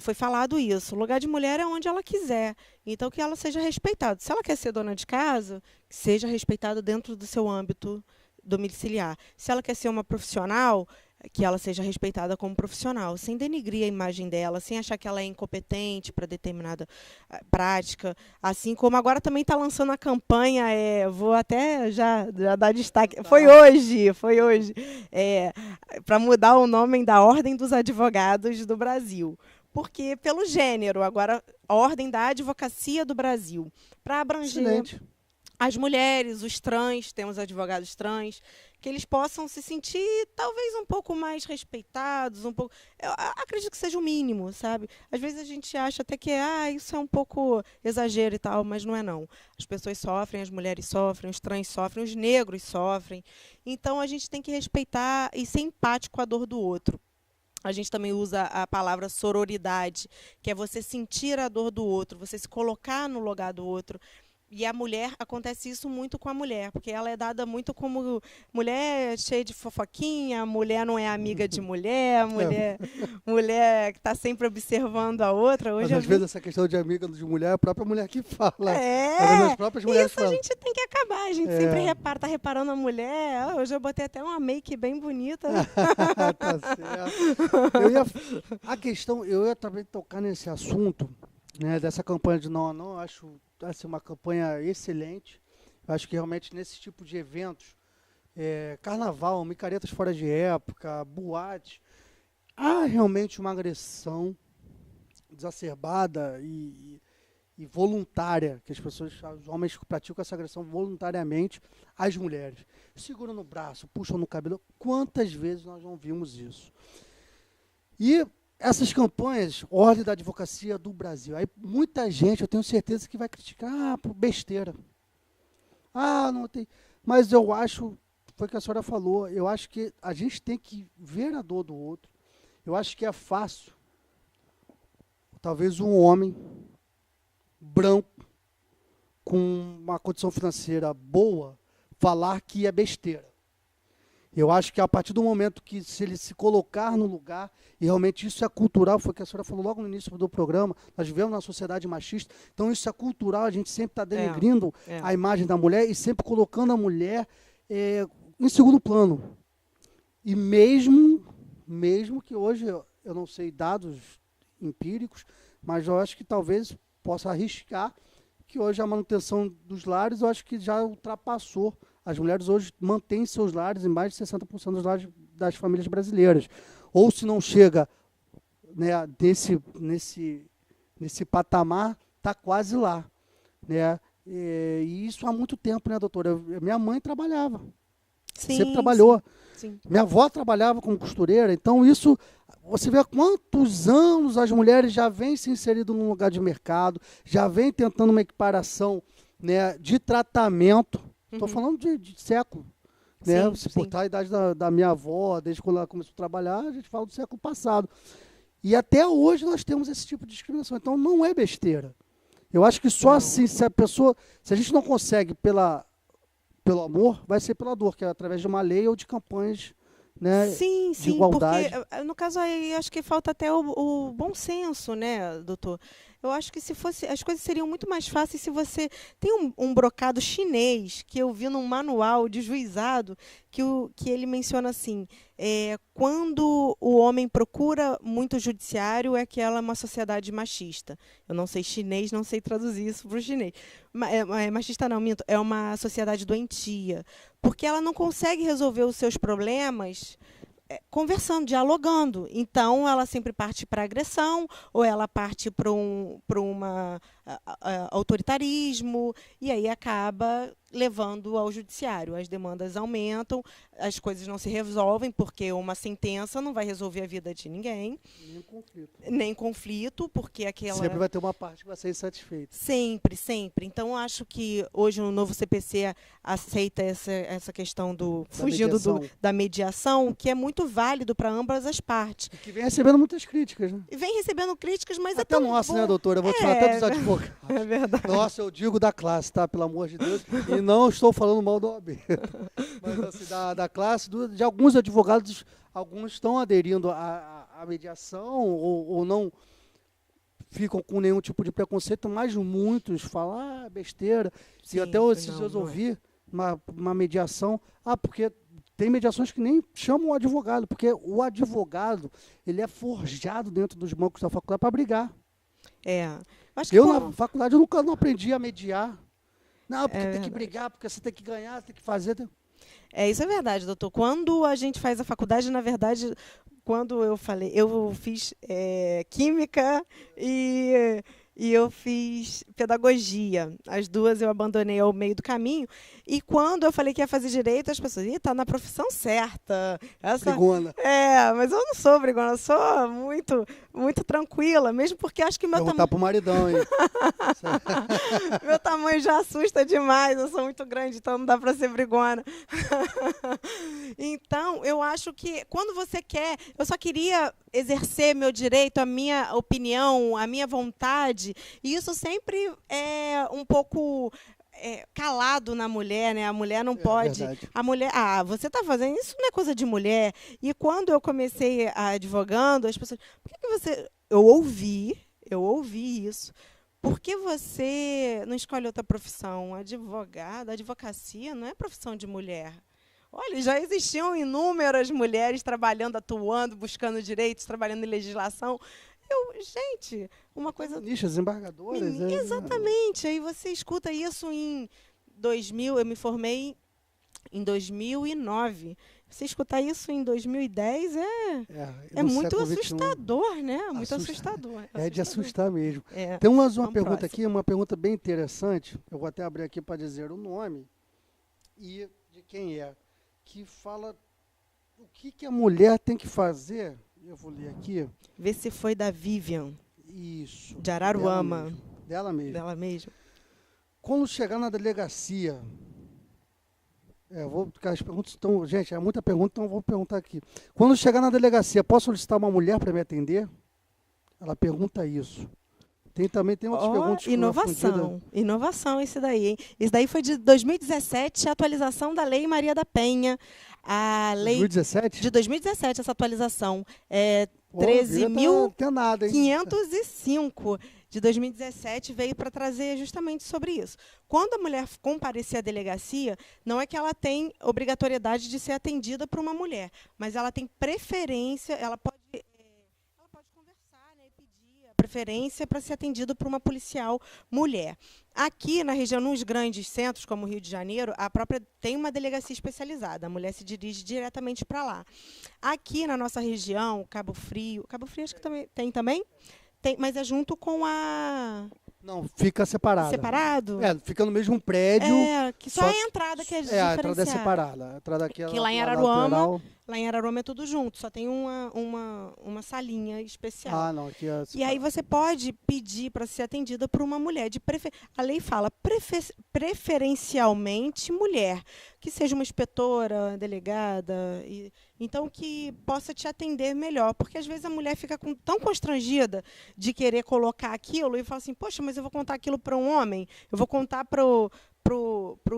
foi falado isso. O lugar de mulher é onde ela quiser. Então, que ela seja respeitada. Se ela quer ser dona de casa, que seja respeitada dentro do seu âmbito domiciliar. Se ela quer ser uma profissional, que ela seja respeitada como profissional, sem denigrir a imagem dela, sem achar que ela é incompetente para determinada prática. Assim como agora também está lançando a campanha, vou até já dar destaque, foi hoje, para mudar o nome da Ordem dos Advogados do Brasil. Porque, pelo gênero, agora, a Ordem da Advocacia do Brasil, para abranger as mulheres, os trans, temos advogados trans, que eles possam se sentir talvez um pouco mais respeitados, um pouco. Eu acredito que seja o mínimo, sabe? Às vezes a gente acha até que isso é um pouco exagero e tal, mas não é não. As pessoas sofrem, as mulheres sofrem, os trans sofrem, os negros sofrem. Então a gente tem que respeitar e ser empático com a dor do outro. A gente também usa a palavra sororidade, que é você sentir a dor do outro, você se colocar no lugar do outro. E a mulher, acontece isso muito com a mulher, porque ela é dada muito como mulher cheia de fofoquinha, mulher não é amiga de mulher, mulher que está sempre observando a outra. Hoje mas às vezes essa questão de amiga de mulher é a própria mulher que fala. As próprias mulheres isso falam. A gente tem que acabar, a gente sempre está reparando a mulher. Hoje eu botei até uma make bem bonita. Tá certo. A questão, eu ia também tocar nesse assunto, né, dessa campanha de não, eu acho uma campanha excelente. Eu acho que realmente nesse tipo de eventos, carnaval, micaretas fora de época, boate, há realmente uma agressão exacerbada e voluntária, que os homens praticam essa agressão voluntariamente às mulheres. Seguram no braço, puxam no cabelo. Quantas vezes nós não vimos isso? E essas campanhas, Ordem da Advocacia do Brasil, aí muita gente, eu tenho certeza que vai criticar por besteira. Não tem. Mas eu acho, foi o que a senhora falou, eu acho que a gente tem que ver a dor do outro. Eu acho que é fácil, talvez um homem branco, com uma condição financeira boa, falar que é besteira. Eu acho que a partir do momento que se ele se colocar no lugar, e realmente isso é cultural, foi o que a senhora falou logo no início do programa, nós vivemos na sociedade machista, então isso é cultural, a gente sempre está denegrindo a imagem da mulher e sempre colocando a mulher em segundo plano. E mesmo que hoje, eu não sei dados empíricos, mas eu acho que talvez possa arriscar que hoje a manutenção dos lares, eu acho que já ultrapassou. As mulheres hoje mantêm seus lares em mais de 60% dos lares das famílias brasileiras. Ou se não chega, né, nesse patamar, está quase lá. Né? E isso há muito tempo, né, doutora? Minha mãe trabalhava. Sempre trabalhou. Sim. Minha avó trabalhava como costureira. Então, isso, você vê há quantos anos as mulheres já vêm se inserindo num lugar de mercado, já vêm tentando uma equiparação, né, de tratamento. Estou falando de século. Né? Se portar a idade da minha avó, desde quando ela começou a trabalhar, a gente fala do século passado. E até hoje nós temos esse tipo de discriminação. Então não é besteira. Eu acho que só assim, se a gente não consegue pelo amor, vai ser pela dor, que é através de uma lei ou de campanhas, né, de igualdade. Porque no caso aí acho que falta até o bom senso, né, doutor? Eu acho que se fosse, as coisas seriam muito mais fáceis se você tem um brocado chinês que eu vi num manual de juizado que ele menciona assim, quando o homem procura muito judiciário é que ela é uma sociedade machista. Eu não sei chinês, não sei traduzir isso para o chinês. Machista não, minto, é uma sociedade doentia, porque ela não consegue resolver os seus problemas conversando, dialogando. Então, ela sempre parte para agressão, ou ela parte para um autoritarismo, e aí acaba levando ao judiciário. As demandas aumentam, as coisas não se resolvem, porque uma sentença não vai resolver a vida de ninguém. Nem conflito, porque aquela... Sempre vai ter uma parte que vai ser insatisfeita. Sempre, sempre. Então, eu acho que hoje o novo CPC aceita essa questão da mediação, que é muito válido para ambas as partes. E que vem recebendo muitas críticas, né? E vem recebendo críticas, mas até é tão nossa, bom. Né, doutora? Eu vou te falar até dos advogados. É verdade. Nossa, eu digo da classe, tá? Pelo amor de Deus. E não estou falando mal do OAB. Mas assim, da classe, de alguns advogados, alguns estão aderindo à mediação ou não ficam com nenhum tipo de preconceito, mas muitos falam, besteira. Sim, E até esses dias eu ouvi uma mediação, porque tem mediações que nem chamam o advogado, porque o advogado, ele é forjado dentro dos bancos da faculdade para brigar. Acho que Na faculdade, eu nunca não aprendi a mediar. Não, porque tem que brigar, porque você tem que ganhar, tem que fazer. Isso é verdade, doutor. Quando a gente faz a faculdade, na verdade, quando eu fiz química e eu fiz pedagogia. As duas eu abandonei ao meio do caminho. E quando eu falei que ia fazer direito, as pessoas, está na profissão certa. Brigona. Mas eu não sou brigona, eu sou muito, muito tranquila, mesmo porque acho que meu tamanho... pro maridão, hein? Meu tamanho já assusta demais, eu sou muito grande, então não dá para ser brigona. Então, eu acho que quando você quer, eu só queria exercer meu direito, a minha opinião, a minha vontade, e isso sempre é um pouco calado na mulher, né? A mulher não pode. Verdade. A mulher, você está fazendo isso, não é coisa de mulher. E quando eu comecei advogando, as pessoas, por que você? Eu ouvi isso. Por que você não escolhe outra profissão? Advogado, advocacia não é profissão de mulher. Olha, já existiam inúmeras mulheres trabalhando, atuando, buscando direitos, trabalhando em legislação. Gente, uma coisa... Ministras, embargadoras. Exatamente. Aí você escuta isso em 2000, eu me formei em 2009. Você escutar isso em 2010 é muito assustador, né? Muito assustador. É de assustar mesmo. Tem uma pergunta aqui, uma pergunta bem interessante. Eu vou até abrir aqui para dizer o nome e de quem é. Que fala o que a mulher tem que fazer. Eu vou ler aqui. Vê se foi da Vivian. Isso. De Araruama. Dela mesmo. Quando chegar na delegacia... as perguntas estão... Gente, é muita pergunta, então eu vou perguntar aqui. Quando chegar na delegacia, posso solicitar uma mulher para me atender? Ela pergunta isso. Tem outras perguntas. Inovação esse daí, hein? Esse daí foi de 2017, a atualização da Lei Maria da Penha. A lei 2017? De 2017, essa atualização. 13.505 de 2017 veio para trazer justamente sobre isso. Quando a mulher comparecer à delegacia, não é que ela tem obrigatoriedade de ser atendida por uma mulher, mas ela tem preferência, ela pode conversar, né, e pedir a preferência para ser atendida por uma policial mulher. Aqui na região, nos grandes centros, como o Rio de Janeiro, a própria tem uma delegacia especializada. A mulher se dirige diretamente para lá. Aqui na nossa região, Cabo Frio acho que também? Tem, mas é junto com a... Não, fica separado. Separado? Fica no mesmo prédio. Que só a entrada que é diferenciada. A entrada é separada. A entrada aqui que lá em Araruama, é tudo junto, só tem uma salinha especial. Não, aqui é separado. E aí você pode pedir para ser atendida por uma mulher. A lei fala preferencialmente mulher, que seja uma inspetora, delegada, então que possa te atender melhor. Porque às vezes a mulher fica tão constrangida de querer colocar aquilo e fala assim, poxa, mas eu vou contar aquilo para um homem? Eu vou contar para o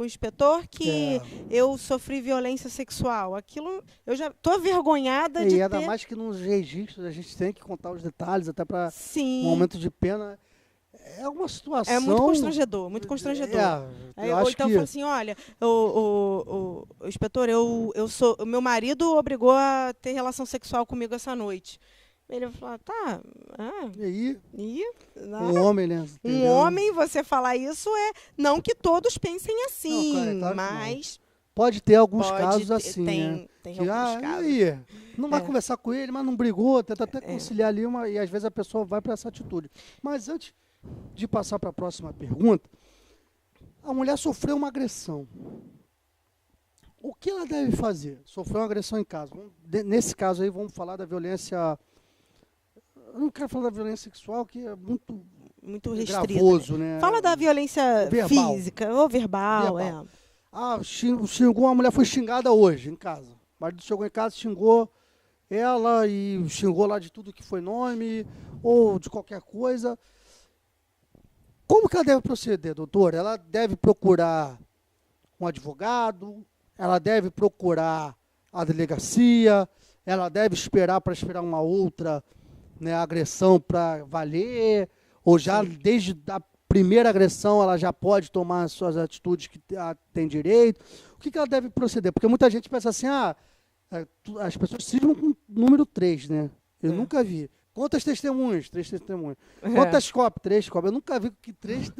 inspetor que eu sofri violência sexual. Aquilo, eu já estou avergonhada de ainda mais que nos registros a gente tem que contar os detalhes, até para um aumento de pena. É uma situação... É muito constrangedor, muito constrangedor. Eu então fala assim, olha, o inspetor, o meu marido obrigou a ter relação sexual comigo essa noite. Ele vai falar, tá. E aí? Não. Um homem, né? Um homem, você falar isso não que todos pensem assim, não, claro mas... Pode ter alguns casos assim, né? Tem alguns casos. E aí? Não vai conversar com ele, mas não brigou, tenta até conciliar ali, e às vezes a pessoa vai para essa atitude. Mas antes de passar para a próxima pergunta, a mulher sofreu uma agressão. O que ela deve fazer? Sofreu uma agressão em casa. Nesse caso aí, vamos falar da violência... Eu não quero falar da violência sexual, que é muito restrita, gravoso, né? Fala da violência física ou verbal. Uma mulher foi xingada hoje em casa. O marido chegou em casa, xingou ela e xingou lá de tudo que foi nome ou de qualquer coisa. Como que ela deve proceder, doutor? Ela deve procurar um advogado? Ela deve procurar a delegacia? Ela deve esperar uma outra, né, agressão para valer? Ou já desde a primeira agressão ela já pode tomar as suas atitudes que tem direito? O que ela deve proceder? Porque muita gente pensa assim, as pessoas cismam com o número 3, né? Eu nunca vi. Quantas testemunhas? 3 testemunhas. Quantas cópias? 3 cópias. Eu nunca vi que 3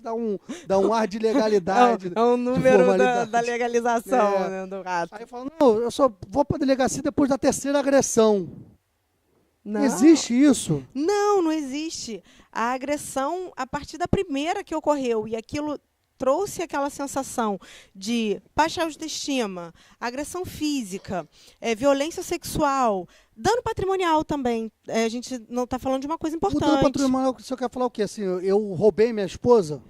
dá um ar de legalidade. É o número da legalização, né, do ato. Aí fala, não, eu só vou para a delegacia depois da terceira agressão. Não. Existe isso? Não existe. A agressão, a partir da primeira que ocorreu, e aquilo trouxe aquela sensação de baixa autoestima, agressão física, violência sexual, dano patrimonial também. A gente não está falando de uma coisa importante. O dano patrimonial, o senhor quer falar o quê? Assim, eu roubei minha esposa?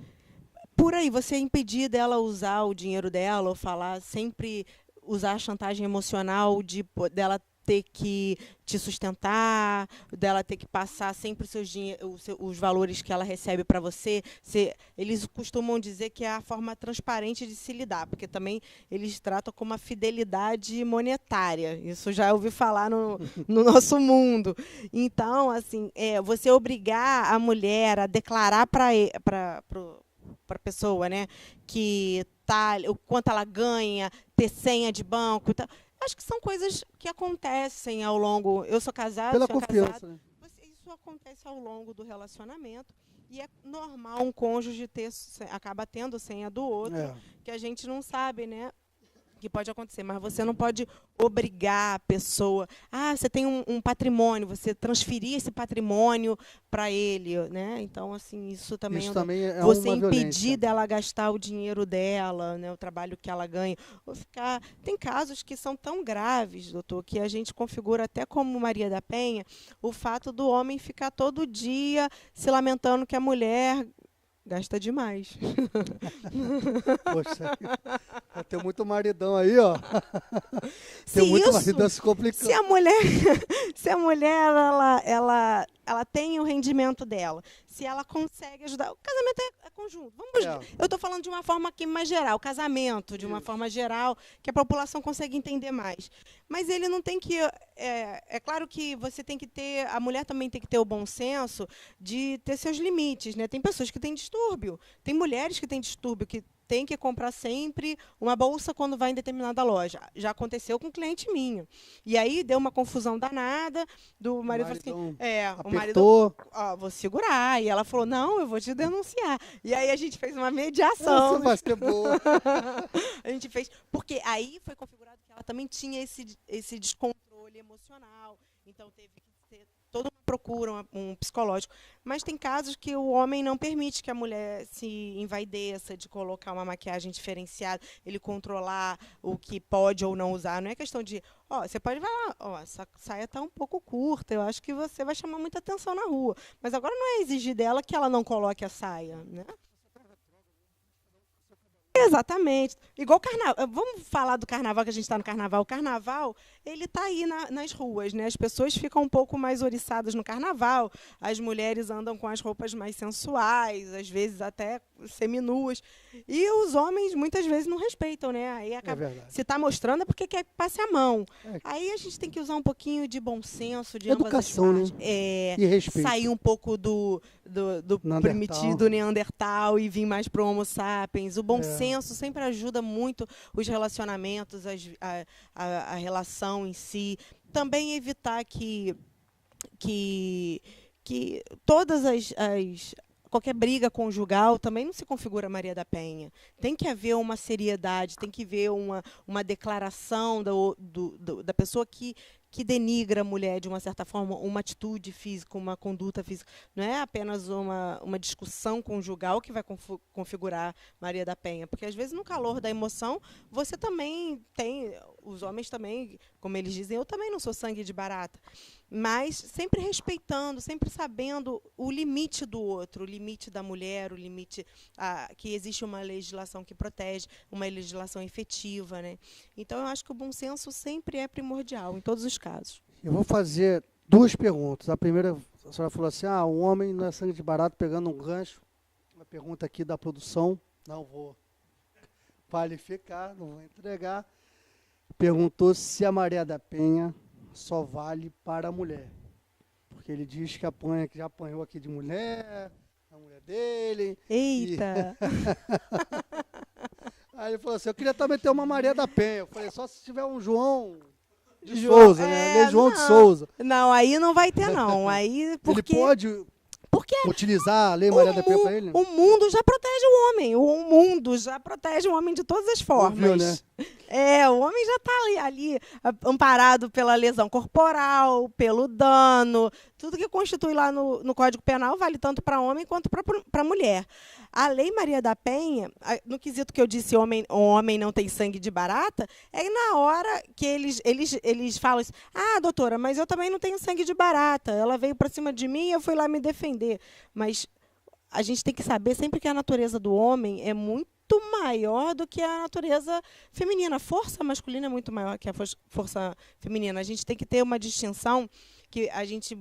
Por aí, você impedir dela usar o dinheiro dela, ou falar, sempre usar a chantagem emocional dela ter que te sustentar, dela ter que passar sempre os valores que ela recebe para você. Eles costumam dizer que é a forma transparente de se lidar, porque também eles tratam como uma fidelidade monetária. Isso já ouvi falar no nosso mundo. Então, assim, você obrigar a mulher a declarar para a pessoa, né, que o quanto ela ganha, ter senha de banco e tal. Acho que são coisas que acontecem ao longo. Eu sou casada, pela confiança, né? Isso acontece ao longo do relacionamento e é normal um cônjuge acaba tendo senha do outro, que a gente não sabe, né? Que pode acontecer, mas você não pode obrigar a pessoa. Você tem um patrimônio, você transferir esse patrimônio para ele, né? Então, assim, isso também é você uma impedir violência. dela gastar o dinheiro dela, né? O trabalho que ela ganha. Tem casos que são tão graves, doutor, que a gente configura até como Maria da Penha o fato do homem ficar todo dia se lamentando que a mulher gasta demais. Poxa, tem muito maridão aí, ó. Tem muito maridão se complicando. Se a mulher ela tem o rendimento dela, se ela consegue ajudar, o casamento é conjunto. Eu estou falando de uma forma aqui mais geral, casamento de uma forma geral, que a população consegue entender mais. Mas ele não tem que... É claro que você tem que ter... A mulher também tem que ter o bom senso de ter seus limites, né? Tem pessoas que têm distúrbio, tem mulheres que têm distúrbio, que tem que comprar sempre uma bolsa quando vai em determinada loja. Já aconteceu com um cliente minha. E aí deu uma confusão danada, do marido falou assim, o marido, vou segurar. E ela falou, não, eu vou te denunciar. E aí a gente fez uma mediação. Nossa, vai ser boa. A gente fez, porque aí foi configurado que ela também tinha esse descontrole emocional. Então teve que ser toda uma procura, um psicológico. Mas tem casos que o homem não permite que a mulher se envaideça de colocar uma maquiagem diferenciada, ele controlar o que pode ou não usar. Não é questão de, você pode falar, essa saia está um pouco curta, eu acho que você vai chamar muita atenção na rua. Mas agora não é exigir dela que ela não coloque a saia, né? Exatamente. Igual o carnaval. Vamos falar do carnaval, que a gente está no carnaval. O carnaval, ele está aí nas ruas, né? As pessoas ficam um pouco mais oriçadas no carnaval. As mulheres andam com as roupas mais sensuais, às vezes até seminuas. E os homens, muitas vezes, não respeitam, né? Aí acaba, se está mostrando é porque quer que passe a mão. Aí a gente tem que usar um pouquinho de bom senso, de educação, ambas as partes. Né? E respeito. Sair um pouco do permitido Neandertal e vir mais para o Homo sapiens. O bom senso sempre ajuda muito os relacionamentos, a relação em si. Também evitar que todas qualquer briga conjugal também não se configura Maria da Penha. Tem que haver uma seriedade, tem que haver uma declaração da pessoa que denigra a mulher de uma certa forma, uma atitude física, uma conduta física. Não é apenas uma discussão conjugal que vai configurar Maria da Penha, porque às vezes no calor da emoção você também tem, os homens também, como eles dizem, eu também não sou sangue de barata, mas sempre respeitando, sempre sabendo o limite do outro, o limite da mulher, o limite que existe uma legislação que protege, uma legislação efetiva, né? Então eu acho que o bom senso sempre é primordial em todos os casos. Eu vou fazer 2 perguntas. A primeira, a senhora falou assim, um homem não é sangue de barato, pegando um gancho. Uma pergunta aqui da produção, não vou qualificar, não vou entregar. Perguntou se a Maria da Penha só vale para a mulher. porque ele diz que apanha, que já apanhou aqui de mulher, a mulher dele. Eita! Aí ele falou assim, eu queria também ter uma Maria da Penha. Eu falei, só se tiver um João de Souza, né? Lei João de Souza. Não, aí não vai ter, não. Aí, porque... Ele pode utilizar a Lei Maria da Penha para ele? O mundo já protege o homem. O mundo já protege o homem de todas as formas. Ouviu, né? O homem já está ali amparado pela lesão corporal, pelo dano. Tudo que constitui lá no Código Penal vale tanto para homem quanto para mulher. A Lei Maria da Penha, no quesito que eu disse, o homem não tem sangue de barata, é na hora que eles falam assim, doutora, mas eu também não tenho sangue de barata. Ela veio para cima de mim e eu fui lá me defender. Mas a gente tem que saber sempre que a natureza do homem é muito maior do que a natureza feminina. A força masculina é muito maior que a força feminina. A gente tem que ter uma distinção que a gente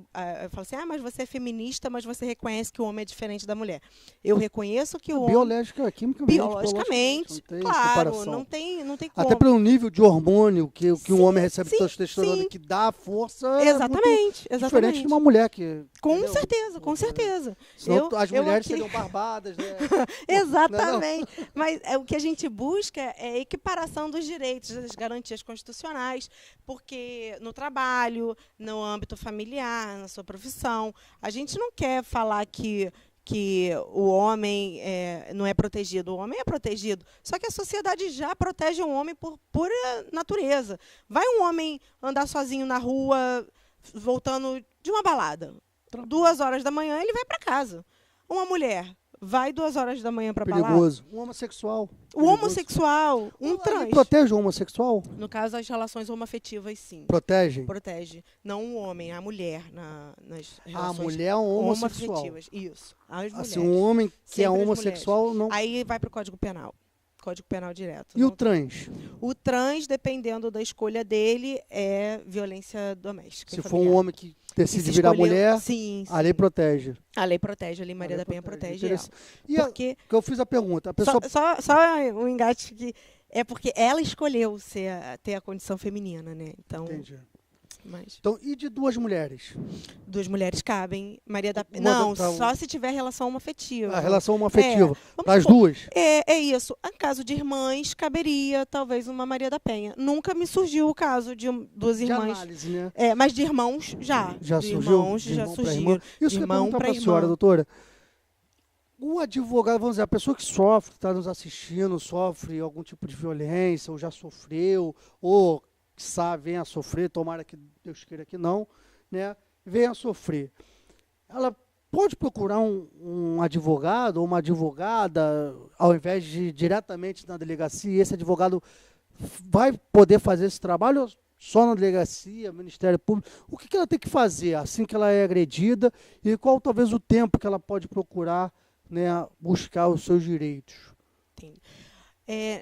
fala assim, mas você é feminista, mas você reconhece que o homem é diferente da mulher. Eu reconheço que o homem... Biologicamente, claro, não tem como. Até pelo nível de hormônio que o homem recebe testosterona, que dá força, exatamente. Diferente de uma mulher que... Com certeza. Senão as mulheres seriam barbadas, né? Exatamente. Mas o que a gente busca é a equiparação dos direitos, das garantias constitucionais, porque no trabalho, no âmbito familiar, na sua profissão, a gente não quer falar que o homem não é protegido. O homem é protegido, só que a sociedade já protege o homem por pura natureza. Vai um homem andar sozinho na rua, voltando de uma balada, 2 horas da manhã, ele vai para casa. Uma mulher vai 2 horas da manhã para balada. Perigoso. Um homossexual. O homossexual, trans. Ele protege o homossexual? No caso, as relações homoafetivas, sim. Protege. Não o homem, a mulher nas relações a mulher é um homossexual. Homoafetivas. Isso. As mulheres. Assim, um homem que é homossexual não... Aí vai para o Código Penal. Código Penal direto. E o trans? O trans, dependendo da escolha dele, é violência doméstica. Se for um homem que decide virar mulher, a lei protege. A lei protege, a Lei Maria da Penha protege ela. E porque eu fiz a pergunta, a pessoa... Só um engate que é porque ela escolheu ter a condição feminina, né? Então, entendi. Mas... Então, e de 2 mulheres? 2 mulheres cabem. Maria da Penha. Não, só se tiver relação homoafetiva. A relação homoafetiva. Das duas? É isso. Em caso de irmãs, caberia talvez uma Maria da Penha. Nunca me surgiu o caso de 2 irmãs. De análise, né? Mas de irmãos, já. Já de surgiu? Irmãos, já surgiu. Isso que eu pergunto para a senhora, doutora. O advogado, vamos dizer, a pessoa que sofre, está nos assistindo, sofre algum tipo de violência, ou já sofreu, ou venha a sofrer, tomara que Deus queira que não, né? Venha a sofrer. Ela pode procurar um advogado ou uma advogada, ao invés de ir diretamente na delegacia, e esse advogado vai poder fazer esse trabalho só na delegacia, Ministério Público? O que ela tem que fazer assim que ela é agredida e qual talvez o tempo que ela pode procurar, né, buscar os seus direitos? Entendi.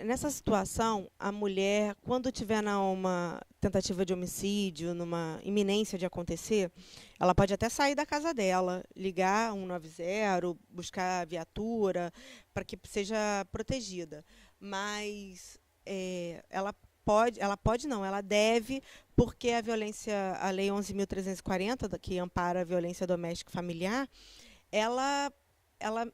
Nessa situação, a mulher, quando tiver uma tentativa de homicídio, numa iminência de acontecer, ela pode até sair da casa dela, ligar 190, buscar a viatura, para que seja protegida. Mas ela deve, porque a Lei 11.340, que ampara a violência doméstica e familiar, ela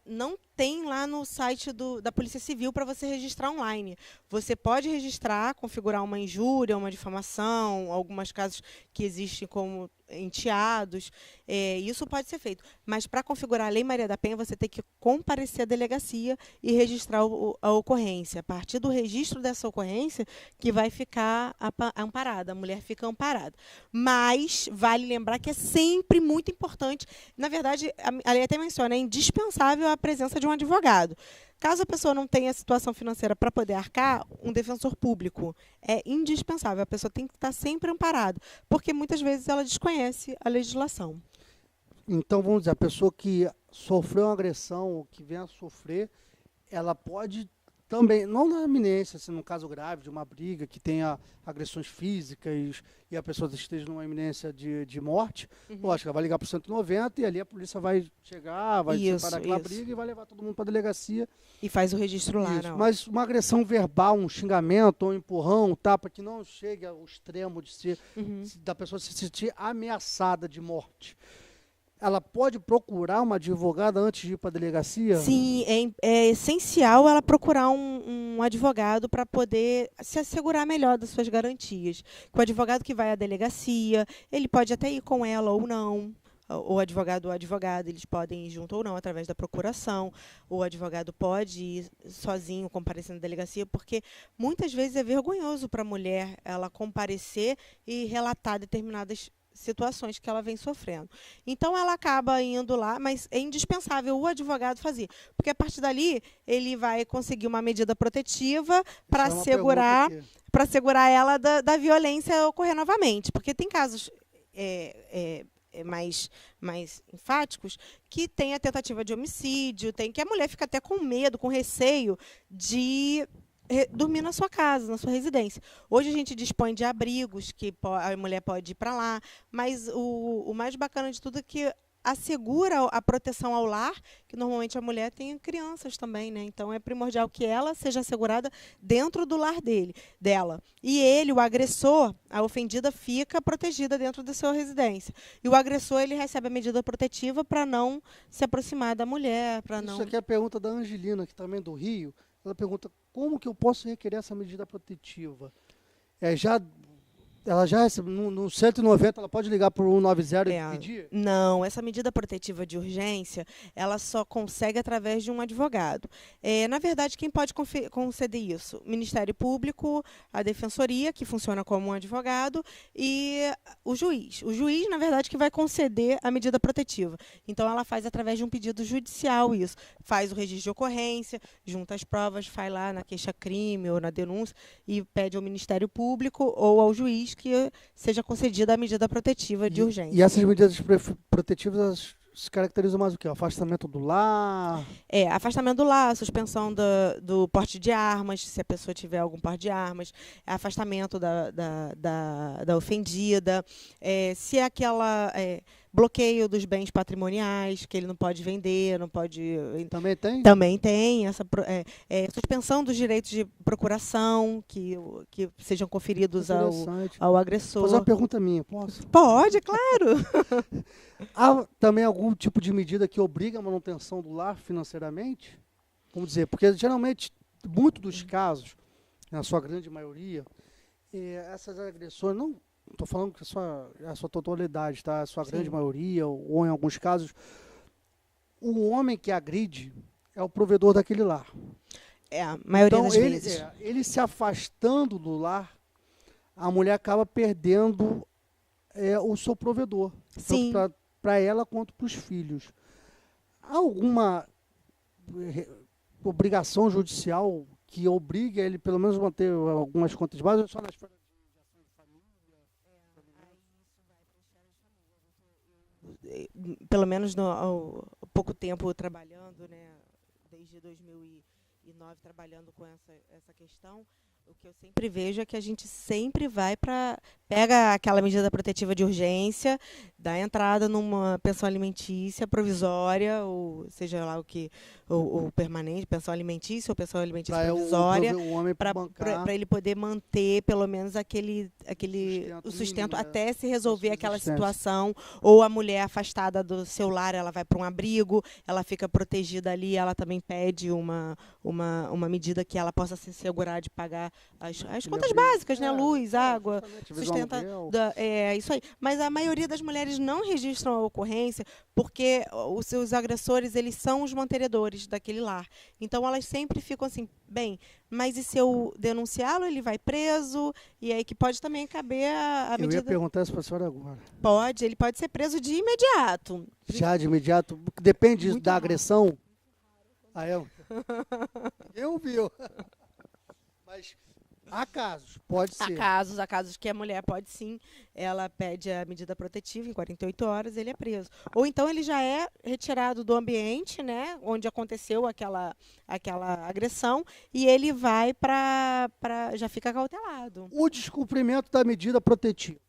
não tem lá no site da Polícia Civil para você registrar online. Você pode registrar, configurar uma injúria, uma difamação, alguns casos que existem como enteados, isso pode ser feito. Mas para configurar a Lei Maria da Penha, você tem que comparecer à delegacia e registrar a ocorrência. A partir do registro dessa ocorrência, que vai ficar amparada, a mulher fica amparada. Mas vale lembrar que é sempre muito importante, na verdade, a lei até menciona, é indispensável a presença de um advogado. Caso a pessoa não tenha situação financeira para poder arcar, um defensor público é indispensável. A pessoa tem que estar sempre amparada, porque muitas vezes ela desconhece a legislação. Então, vamos dizer, a pessoa que sofreu uma agressão, ou que vem a sofrer, ela pode também, não na iminência, assim, num caso grave de uma briga, que tenha agressões físicas e a pessoa esteja numa iminência de morte, lógico, ela vai ligar para o 190 e ali a polícia vai chegar, vai separar aquela briga e vai levar todo mundo para a delegacia. E faz o registro lá. Não. Mas uma agressão verbal, um xingamento, um empurrão, um tapa, que não chegue ao extremo de ser, da pessoa se sentir ameaçada de morte. ela pode procurar uma advogada antes de ir para a delegacia? Sim, é essencial ela procurar um advogado para poder se assegurar melhor das suas garantias. O advogado que vai à delegacia, ele pode até ir com ela ou não. O advogado ou a advogada, eles podem ir junto ou não, através da procuração. O advogado pode ir sozinho, comparecer na delegacia, porque muitas vezes é vergonhoso para a mulher ela comparecer e relatar determinadas situações que ela vem sofrendo. Então, ela acaba indo lá, mas é indispensável o advogado fazer, porque a partir dali ele vai conseguir uma medida protetiva para segurar ela da violência ocorrer novamente, porque tem casos mais enfáticos que tem a tentativa de homicídio, tem que a mulher fica até com medo, com receio de dormir na sua casa, na sua residência. Hoje a gente dispõe de abrigos que a mulher pode ir para lá, mas o mais bacana de tudo é que assegura a proteção ao lar, que normalmente a mulher tem crianças também, né? Então é primordial que ela seja assegurada dentro do lar dela. E ele, o agressor, a ofendida fica protegida dentro da sua residência. E o agressor, ele recebe a medida protetiva para não se aproximar da mulher, para não... Isso aqui é a pergunta da Angelina, que também é do Rio. Ela pergunta, como que eu posso requerer essa medida protetiva? Ela já recebe, no 190, ela pode ligar para o 190 e pedir? Não, essa medida protetiva de urgência, ela só consegue através de um advogado. Na verdade, quem pode conceder isso? O Ministério Público, a Defensoria, que funciona como um advogado, e o juiz. O juiz, na verdade, que vai conceder a medida protetiva. Então, ela faz através de um pedido judicial isso. Faz o registro de ocorrência, junta as provas, vai lá na queixa-crime ou na denúncia e pede ao Ministério Público ou ao juiz que seja concedida a medida protetiva de urgência. E essas medidas protetivas se caracterizam mais o quê? O afastamento do lar? Afastamento do lar, suspensão do porte de armas, se a pessoa tiver algum porte de armas, afastamento da ofendida, se aquela... bloqueio dos bens patrimoniais, que ele não pode vender, não pode... Também tem? Também tem. Suspensão dos direitos de procuração, que sejam conferidos ao agressor. Vou fazer uma pergunta minha, posso? Pode, claro. Há também algum tipo de medida que obriga a manutenção do lar financeiramente? Vamos dizer, porque geralmente, muitos dos casos, na sua grande maioria, essas agressões não... Estou falando que a sua totalidade, tá? A sua grande maioria, ou em alguns casos, o homem que agride é o provedor daquele lar. A maioria das vezes. Ele se afastando do lar, a mulher acaba perdendo o seu provedor. Sim. Tanto para ela quanto para os filhos. Há alguma obrigação judicial que obrigue ele, pelo menos, a manter algumas contas de base, ou só nas pelo menos há pouco tempo trabalhando, né, desde 2009 trabalhando com essa questão, o que eu sempre vejo é que a gente sempre vai pega aquela medida protetiva de urgência, dá entrada numa pensão alimentícia provisória, ou seja lá o permanente, pensão alimentícia ou pensão alimentícia provisória, para ele poder manter pelo menos aquele sustento mínimo, até se resolver aquela situação, ou a mulher afastada do seu lar, ela vai para um abrigo, ela fica protegida ali, ela também pede uma medida que ela possa se segurar de pagar as contas básicas, né? Luz, água, sustenta... isso aí. Mas a maioria das mulheres não registram a ocorrência porque os seus agressores, eles são os mantenedores daquele lar. Então, elas sempre ficam assim, bem, mas e se eu denunciá-lo, ele vai preso? E aí que pode também caber a medida... Eu ia perguntar isso para a senhora agora. Pode, ele pode ser preso de imediato. Já de imediato? Depende da agressão? Eu viu. Mas... há casos, pode ser. Há casos que a mulher pode sim, ela pede a medida protetiva, em 48 horas ele é preso. Ou então ele já é retirado do ambiente, né, onde aconteceu aquela agressão, e ele vai já fica cautelado. O descumprimento da medida protetiva.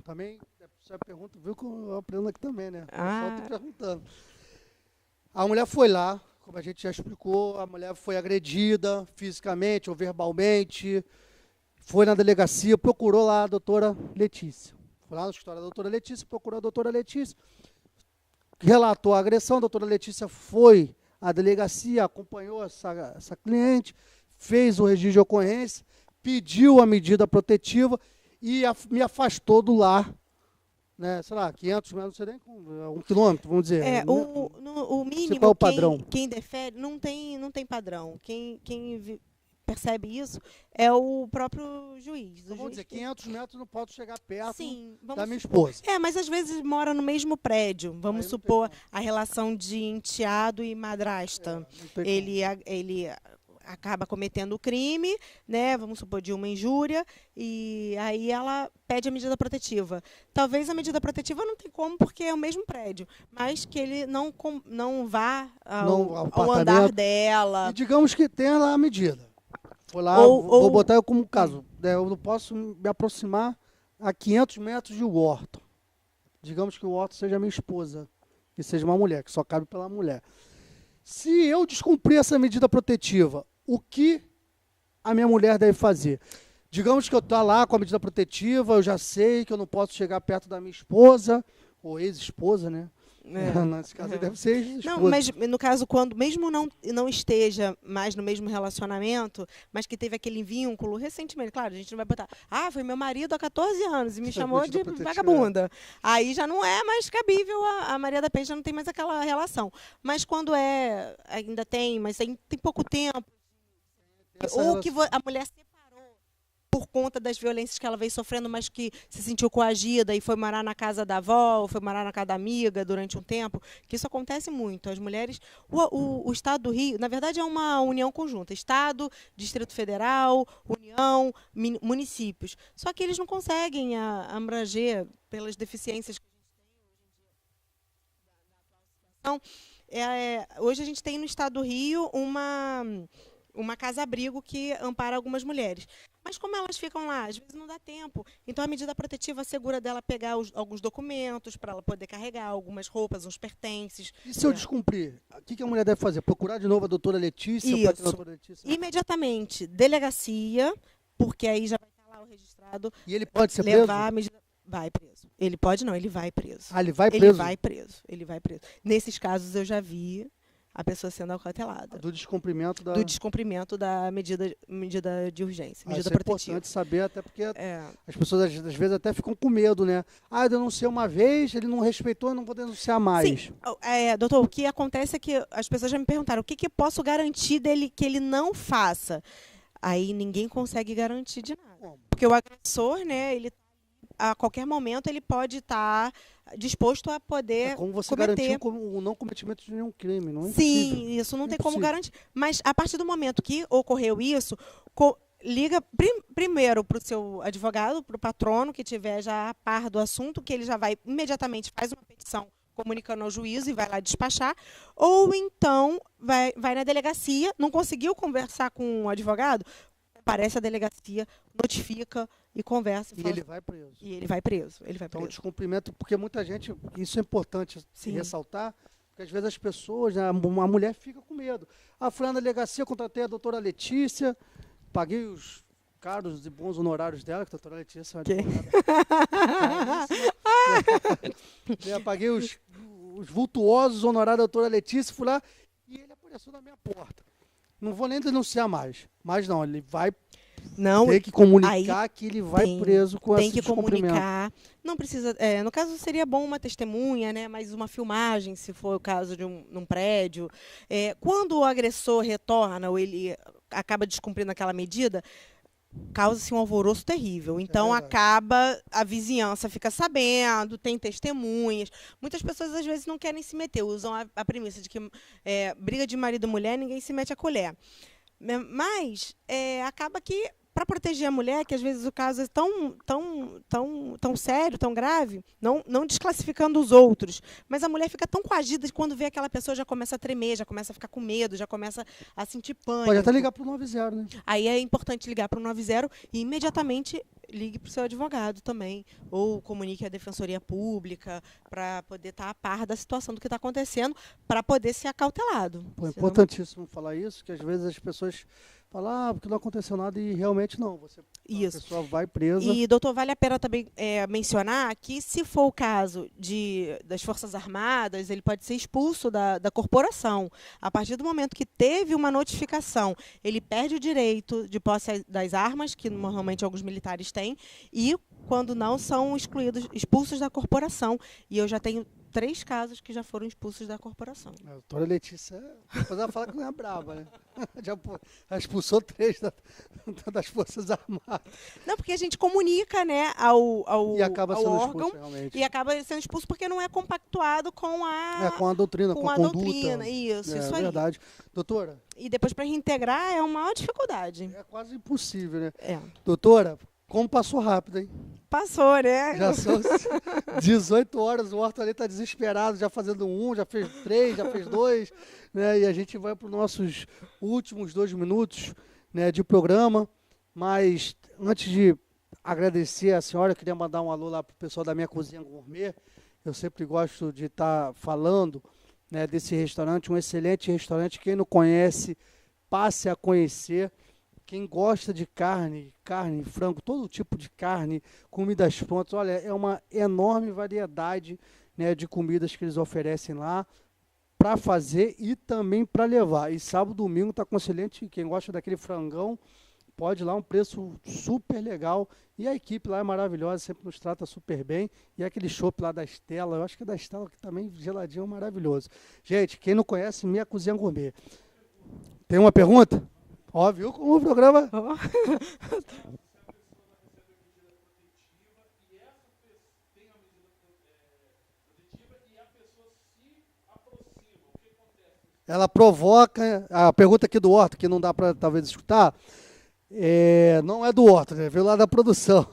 Também, essa pergunta, viu que eu aprendo aqui também, né? Só tô perguntando. A mulher foi lá, como a gente já explicou, a mulher foi agredida fisicamente ou verbalmente, foi na delegacia, procurou lá a doutora Letícia. Foi lá no escritório da doutora Letícia, procurou a doutora Letícia. relatou a agressão, a doutora Letícia foi à delegacia, acompanhou essa cliente, fez o registro de ocorrência, pediu a medida protetiva e me afastou do lar, né, sei lá, 500 metros, não sei nem, 1 quilômetro, vamos dizer. O mínimo, qual é o padrão? Quem defere, não tem padrão. Quem percebe isso é o próprio juiz. Então, vamos dizer, 500 metros não posso chegar perto da minha esposa. Mas às vezes mora no mesmo prédio. Vamos supor a relação de enteado e madrasta. Ele acaba cometendo o crime, né? Vamos supor, de uma injúria, e aí ela pede a medida protetiva. Talvez a medida protetiva não tem como, porque é o mesmo prédio, mas que ele não vá ao andar dela. E digamos que tenha lá a medida. Vou lá, vou botar eu como caso. Eu não posso me aproximar a 500 metros de Wharton. Digamos que o Wharton seja minha esposa, que seja uma mulher, que só cabe pela mulher. Se eu descumprir essa medida protetiva, o que a minha mulher deve fazer? Digamos que eu estou lá com a medida protetiva, eu já sei que eu não posso chegar perto da minha esposa, ou ex-esposa, né? Nesse caso deve ser ex-esposa. Não, mas no caso, quando mesmo não esteja mais no mesmo relacionamento, mas que teve aquele vínculo recentemente, claro, a gente não vai botar, foi meu marido há 14 anos e me chamou de vagabunda. Aí já não é mais cabível, a Maria da Penha já não tem mais aquela relação. Mas quando ainda tem, mas tem pouco tempo, ou que a mulher separou por conta das violências que ela veio sofrendo, mas que se sentiu coagida e foi morar na casa da avó, ou foi morar na casa da amiga durante um tempo, que isso acontece muito. As mulheres, o Estado do Rio, na verdade é uma união conjunta, Estado, Distrito Federal, União, municípios. Só que eles não conseguem abranger pelas deficiências que a gente tem hoje a gente tem no Estado do Rio uma casa-abrigo que ampara algumas mulheres. Mas como elas ficam lá, às vezes não dá tempo. Então a medida protetiva assegura dela pegar alguns documentos para ela poder carregar algumas roupas, uns pertences. E se eu descumprir? O que a mulher deve fazer? Procurar de novo a doutora Letícia? Isso. Doutora Letícia? Imediatamente, delegacia, porque aí já vai estar lá o registrado. E ele pode ser preso? A medida... Vai preso. Ele pode não, ele vai preso. Ele vai preso? Ele vai preso. Nesses casos eu já vi a pessoa sendo acautelada. Do descumprimento da medida de urgência, medida protetiva. É importante saber, até porque as pessoas às vezes até ficam com medo, né? Eu denunciei uma vez, ele não respeitou, eu não vou denunciar mais. Sim. Doutor, o que acontece é que as pessoas já me perguntaram o que posso garantir dele que ele não faça. Aí ninguém consegue garantir de nada. Porque o agressor, né, ele a qualquer momento ele pode estar disposto a poder como você garantiu o não cometimento de nenhum crime, não é? Sim, impossível. Isso não tem como garantir. Mas a partir do momento que ocorreu isso, liga primeiro para o seu advogado, para o patrono que tiver já a par do assunto, que ele já vai imediatamente faz uma petição comunicando ao juiz e vai lá despachar, ou então vai na delegacia, não conseguiu conversar com o advogado, aparece a delegacia, notifica e conversa. Ele vai preso. E ele vai preso. Então, o descumprimento, porque muita gente, isso é importante ressaltar, porque às vezes as pessoas, a mulher fica com medo. Fui na delegacia, contratei a doutora Letícia, paguei os caros e bons honorários dela, que a doutora Letícia paguei os vultuosos honorários da doutora Letícia, fui lá e ele apareceu na minha porta. Não vou nem denunciar mais. Mas não, ele vai ter que comunicar que ele vai preso com esse descumprimento. Tem que comunicar. Não precisa. No caso, seria bom uma testemunha, né? Mas uma filmagem, se for o caso de um prédio. Quando o agressor retorna ou ele acaba descumprindo aquela medida, causa-se um alvoroço terrível. Então, a vizinhança fica sabendo, tem testemunhas. Muitas pessoas, às vezes, não querem se meter, usam a premissa de que briga de marido e mulher, ninguém se mete a colher. Mas acaba que, para proteger a mulher, que às vezes o caso é tão sério, tão grave, não desclassificando os outros, mas a mulher fica tão coagida que quando vê aquela pessoa já começa a tremer, já começa a ficar com medo, já começa a sentir pânico. Pode até ligar para o 90, né? Aí é importante ligar para o 90 e imediatamente ligue para o seu advogado também, ou comunique à Defensoria Pública para poder estar a par da situação do que está acontecendo, para poder ser acautelado. É importantíssimo falar isso, que às vezes as pessoas Fala, porque não aconteceu nada e realmente não. A pessoa vai presa. E, doutor, vale a pena também mencionar que, se for o caso das Forças Armadas, ele pode ser expulso da corporação. A partir do momento que teve uma notificação, ele perde o direito de posse das armas, que normalmente alguns militares têm, e, quando não, são expulsos da corporação. E eu já tenho 3 casos que já foram expulsos da corporação. A doutora Letícia, depois ela fala que não é brava, né? Já expulsou 3 das Forças Armadas. Não, porque a gente comunica, né, ao E acaba sendo órgão, expulso, realmente. e acaba sendo expulso porque não é compactuado com com a doutrina, com a conduta. doutrina, isso aí. Verdade. Doutora? E depois, para reintegrar, é uma maior dificuldade. É quase impossível, né? É. Doutora, como passou rápido, hein? Passou, né? Já são 18 horas, o Horto ali está desesperado, já fazendo 1, já fez 3, já fez 2, né? E a gente vai para os nossos últimos 2 minutos, né, de programa. Mas antes de agradecer a senhora, eu queria mandar um alô lá para o pessoal da Minha Cozinha Gourmet. Eu sempre gosto de estar falando, né, desse restaurante, um excelente restaurante. Quem não conhece, passe a conhecer. Quem gosta de carne, frango, todo tipo de carne, comidas prontas, olha, é uma enorme variedade, né, de comidas que eles oferecem lá para fazer e também para levar. E sábado, domingo está com excelente, quem gosta daquele frangão, pode ir lá, um preço super legal. E a equipe lá é maravilhosa, sempre nos trata super bem. E aquele chopp lá da Estela, eu acho que é da Estela, que também geladinho, maravilhoso. Gente, quem não conhece, Minha Cozinha Gourmet. Tem uma pergunta? Ó, viu como o programa... Ela provoca... A pergunta aqui do Horto, que não dá para talvez escutar, não é do Horto, né? Veio lá da produção.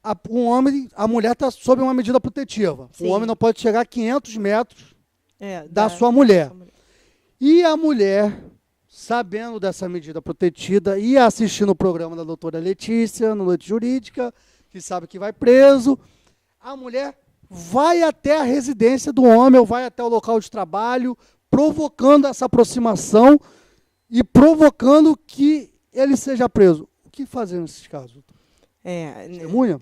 A mulher está sob uma medida protetiva. Sim. O homem não pode chegar a 500 metros da sua mulher. E a mulher, sabendo dessa medida protegida e assistindo o programa da doutora Letícia, no Noite Jurídica, que sabe que vai preso, a mulher vai até a residência do homem, ou vai até o local de trabalho, provocando essa aproximação e provocando que ele seja preso. O que fazer nesses casos? Testemunha?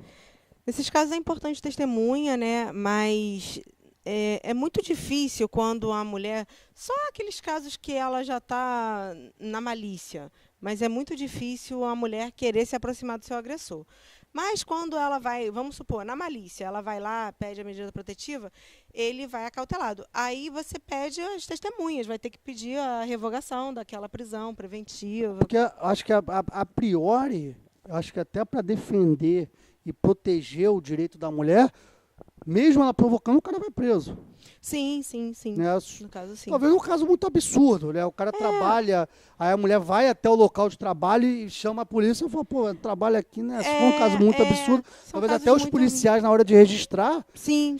Nesses casos é importante testemunha, né? Mas é muito difícil quando a mulher... Só aqueles casos que ela já está na malícia. Mas é muito difícil a mulher querer se aproximar do seu agressor. Mas quando ela vai, vamos supor, na malícia, ela vai lá, pede a medida protetiva, ele vai acautelado. Aí você pede as testemunhas, vai ter que pedir a revogação daquela prisão preventiva. Porque acho que a priori, acho que até para defender e proteger o direito da mulher, mesmo ela provocando, o cara vai preso. Sim. Né? No caso, sim. Talvez um caso muito absurdo, né? O cara trabalha, aí a mulher vai até o local de trabalho e chama a polícia e fala, pô, trabalha aqui, né? Se for um caso muito absurdo, talvez até os policiais, na hora de registrar, sim.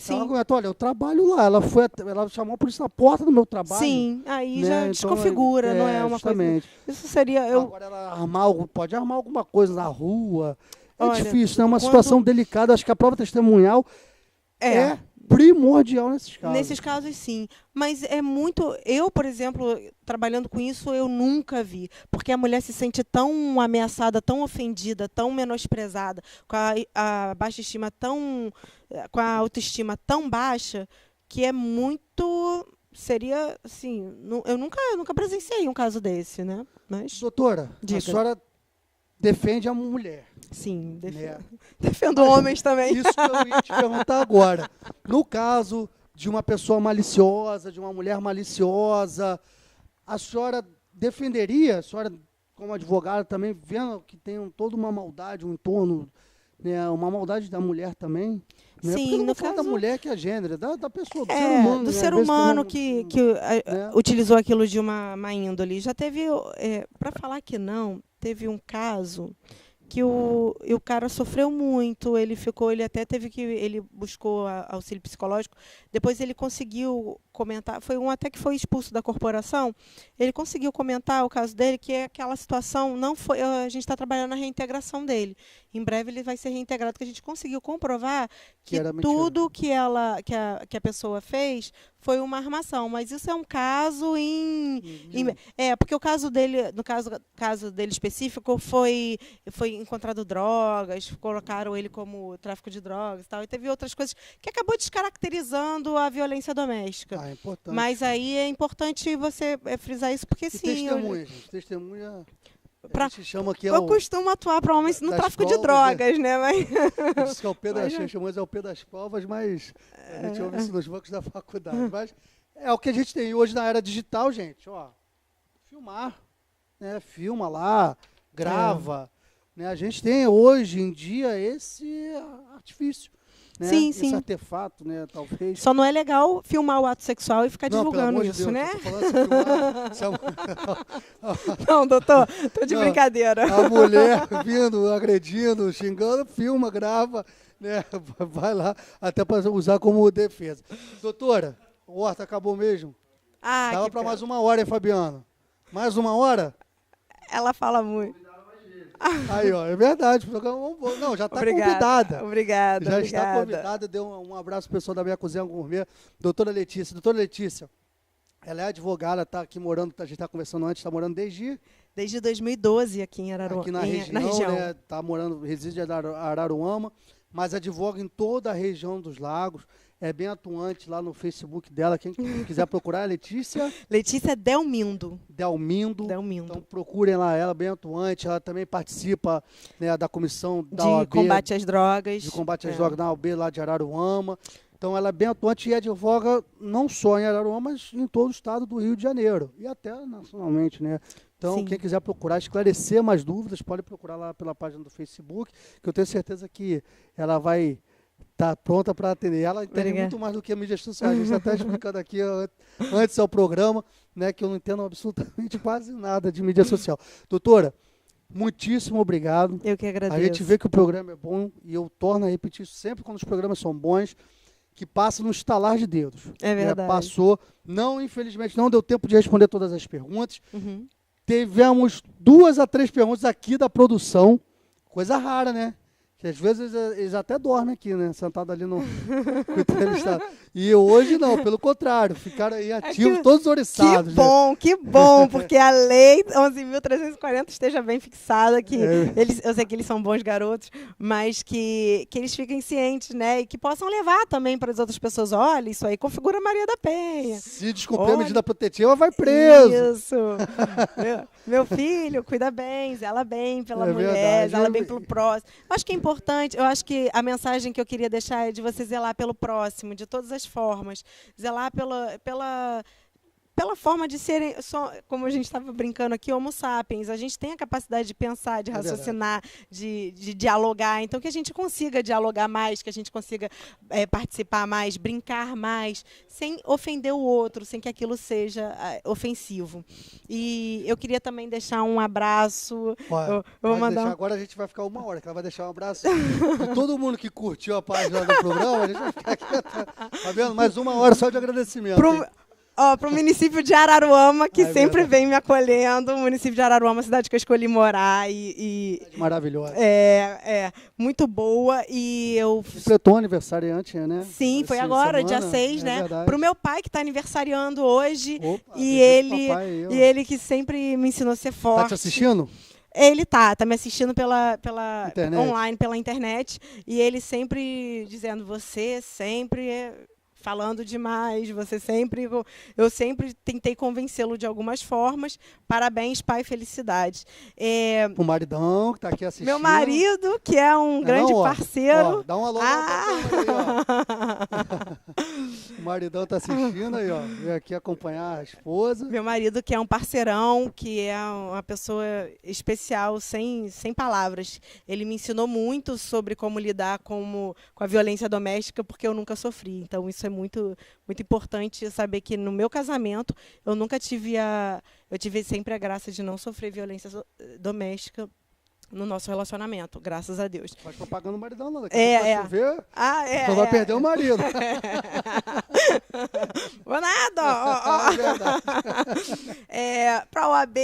Olha, eu trabalho lá, ela chamou a polícia na porta do meu trabalho. Sim, aí né? já Então, desconfigura, não é uma justamente. coisa... Isso seria... Agora ela pode armar alguma coisa na rua. Olha, difícil, né? É uma situação delicada. Acho que a prova testemunhal é primordial nesses casos. Nesses casos, sim. Mas é muito... Eu, por exemplo, trabalhando com isso, eu nunca vi. Porque a mulher se sente tão ameaçada, tão ofendida, tão menosprezada, com a baixa estima com a autoestima tão baixa, que é muito... Seria, assim... Eu nunca presenciei um caso desse, né? Mas, doutora, diga. A senhora defende a mulher. Sim, né? Defendo homens também. Isso que eu ia te perguntar agora. No caso de uma pessoa maliciosa, de uma mulher maliciosa, a senhora defenderia, a senhora como advogada também, vendo que tem toda uma maldade, um entorno, né, uma maldade da mulher também? Né? Sim, porque não no caso da mulher que é gênero, da pessoa, do ser humano. Do né? ser humano que utilizou aquilo de uma má índole. Já teve, para falar que não, teve um caso que o cara sofreu muito, ele até teve que, ele buscou auxílio psicológico, depois ele conseguiu comentar, foi um até que foi expulso da corporação, ele conseguiu comentar o caso dele, que aquela situação não foi, a gente está trabalhando na reintegração dele, em breve ele vai ser reintegrado, que a gente conseguiu comprovar que tudo que a pessoa fez foi uma armação. Mas isso é um caso porque o caso dele, no caso dele específico, foi encontrado drogas, colocaram ele como tráfico de drogas e tal. E teve outras coisas que acabou descaracterizando a violência doméstica. É importante. Mas aí é importante você frisar isso, porque sim. Testemunha, gente. Testemunha. A gente chama aqui eu costumo atuar para homens no tráfico de drogas, né? Mas diz que é o P das chamamos é o P das provas, mas a gente ouve isso nos bancos da faculdade. Mas é o que a gente tem hoje na era digital, gente. Ó, filmar, né? Filma lá, grava. Né? A gente tem hoje em dia esse artifício. Né? Sim, esse sim. artefato, né? Talvez. Só não é legal filmar o ato sexual e ficar divulgando isso, Deus, né? Eu tô falando se filmar, Não, doutor, tô de brincadeira. A mulher vindo, agredindo, xingando, filma, grava, né? Vai lá, até para usar como defesa. Doutora, o Horta acabou mesmo? Dava para mais uma hora, hein, Fabiano? Mais uma hora? Ela fala muito. Aí, ó, é verdade. Não, já está convidada. Obrigada. Já está convidada. Deu um abraço pro pessoal da minha cozinha gourmet. Doutora Letícia. Doutora Letícia, ela é advogada, está aqui morando, a gente está conversando antes, está morando desde 2012 aqui em Araruama. Aqui na região. Né? Tá morando, reside em Araruama, mas advoga em toda a região dos lagos. É bem atuante lá no Facebook dela. Quem quiser procurar, é Letícia. Letícia Delmindo. Então procurem lá ela, bem atuante. Ela também participa, né, da comissão da OAB, combate às drogas. De combate às drogas da OAB lá de Araruama. Então ela é bem atuante e advoga não só em Araruama, mas em todo o estado do Rio de Janeiro. E até nacionalmente, né? Então, quem quiser procurar, esclarecer mais dúvidas, pode procurar lá pela página do Facebook, que eu tenho certeza que ela vai estar pronta para atender. Ela entende muito mais do que a mídias sociais. A gente está até explicando aqui antes ao programa, né, que eu não entendo absolutamente quase nada de mídia social. Doutora, muitíssimo obrigado. Eu que agradeço. A gente vê que o programa é bom e eu torno a repetir isso sempre quando os programas são bons, que passa no estalar de dedos. É verdade. Passou. Infelizmente, não deu tempo de responder todas as perguntas. Tivemos 2 a 3 perguntas aqui da produção, coisa rara, né? Que às vezes eles até dormem aqui, né? Sentado ali no entrevistado. E hoje não, pelo contrário, ficaram aí ativos, todos oriçados. Que bom, porque a lei 11.340 esteja bem fixada, que eu sei que eles são bons garotos, mas que eles fiquem cientes, né? E que possam levar também para as outras pessoas. Olha, isso aí configura Maria da Penha. Se descumprir a medida protetiva, vai preso. Isso. Meu filho, cuida bem, zela bem pela mulher, zela bem pelo próximo. Acho que é importante, eu acho que a mensagem que eu queria deixar é de você zelar pelo próximo, de todas as formas. Zelar pela forma de serem, como a gente estava brincando aqui, homo sapiens. A gente tem a capacidade de pensar, de raciocinar, de dialogar. Então, que a gente consiga dialogar mais, que a gente consiga participar mais, brincar mais, sem ofender o outro, sem que aquilo seja ofensivo. E eu queria também deixar um abraço. Eu vou mandar agora a gente vai ficar 1 hora, que ela vai deixar um abraço. E todo mundo que curtiu a página do programa, a gente vai ficar aqui. Tá vendo? Mais 1 hora só de agradecimento. Para o município de Araruama, que sempre vem me acolhendo. O município de Araruama, a cidade que eu escolhi morar. Maravilhosa. Muito boa. E eu completou aniversariante, né? Sim, foi agora, dia 6, né? Para o meu pai, que está aniversariando hoje. Opa, e ele que sempre me ensinou a ser forte. Tá te assistindo? Ele tá me assistindo pela online, pela internet. E ele sempre dizendo, você sempre falando demais, eu sempre tentei convencê-lo de algumas formas. Parabéns, pai, felicidades. O maridão que está aqui assistindo. Meu marido, que é um grande parceiro. Dá um alô aí, ó. O maridão está assistindo aí, ó. Veio aqui acompanhar a esposa. Meu marido, que é um parceirão, que é uma pessoa especial, sem palavras. Ele me ensinou muito sobre como lidar com a violência doméstica, porque eu nunca sofri. Então, isso é muito, muito importante saber que no meu casamento eu nunca eu tive sempre a graça de não sofrer violência doméstica no nosso relacionamento, graças a Deus. Faz propaganda o maridão, não. Chover, não vai perder o marido. Vou nada. Para a OAB,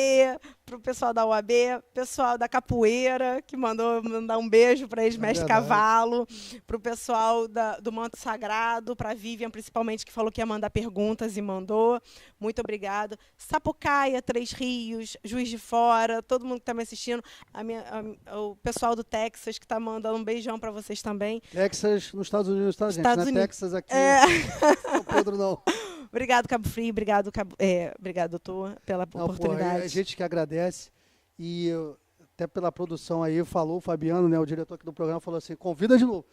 para o pessoal da UAB, pessoal da capoeira, que mandar um beijo para eles, Mestre Cavalo, para o pessoal do Manto Sagrado, para a Vivian, principalmente, que falou que ia mandar perguntas e mandou. Muito obrigado. Sapucaia, Três Rios, Juiz de Fora, todo mundo que está me assistindo, o pessoal do Texas, que está mandando um beijão para vocês também. Texas, nos Estados Unidos, tá, gente? Estados Não é Unidos. Texas aqui, não Pedro, não. Obrigado, Cabo Frio. Obrigado, doutor, pela oportunidade. Pô, a gente que agradece. E até pela produção aí, falou o Fabiano, né, o diretor aqui do programa, falou assim, convida de novo.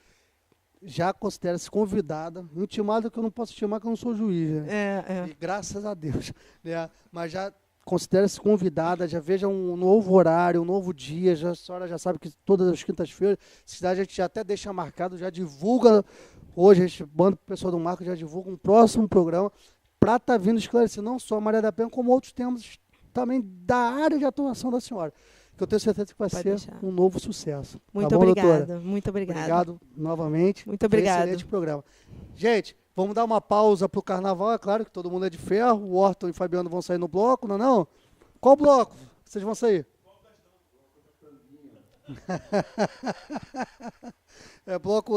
Já considera-se convidada, intimada, que eu não posso intimar, que eu não sou juiz. Né? E graças a Deus. Né? Mas já considera-se convidada, já veja um novo horário, um novo dia. A senhora já sabe que todas as quintas-feiras, a gente já até deixa marcado, já divulga. Hoje a gente manda para o pessoal do Marco, já divulga um próximo programa para estar vindo esclarecer não só a Maria da Penha, como outros temas também da área de atuação da senhora. Que eu tenho certeza que vai ser um novo sucesso. Muito tá bom, obrigada. doutora? Muito obrigada. Obrigado novamente. Muito obrigada. Excelente programa. Gente, vamos dar uma pausa para o carnaval. É claro que todo mundo é de ferro. O Orton e o Fabiano vão sair no bloco, não é não? Qual bloco vocês vão sair? Bloco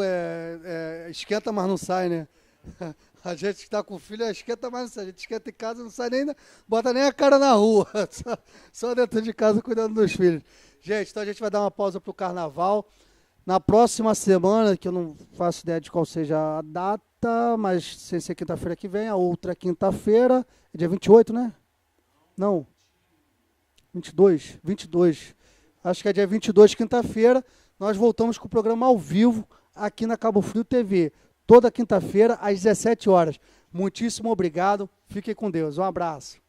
esquenta, mas não sai, né? A gente que está com filho esquenta, mas não sai. A gente esquenta em casa, não sai nem, bota nem a cara na rua. Só dentro de casa cuidando dos filhos. Gente, então a gente vai dar uma pausa para o carnaval. Na próxima semana, que eu não faço ideia de qual seja a data, mas sem ser quinta-feira que vem, a outra quinta-feira, é dia 28, né? Não. 22. Acho que é dia 22, quinta-feira. Nós voltamos com o programa ao vivo aqui na Cabo Frio TV. Toda quinta-feira, às 17 horas. Muitíssimo obrigado. Fiquem com Deus. Um abraço.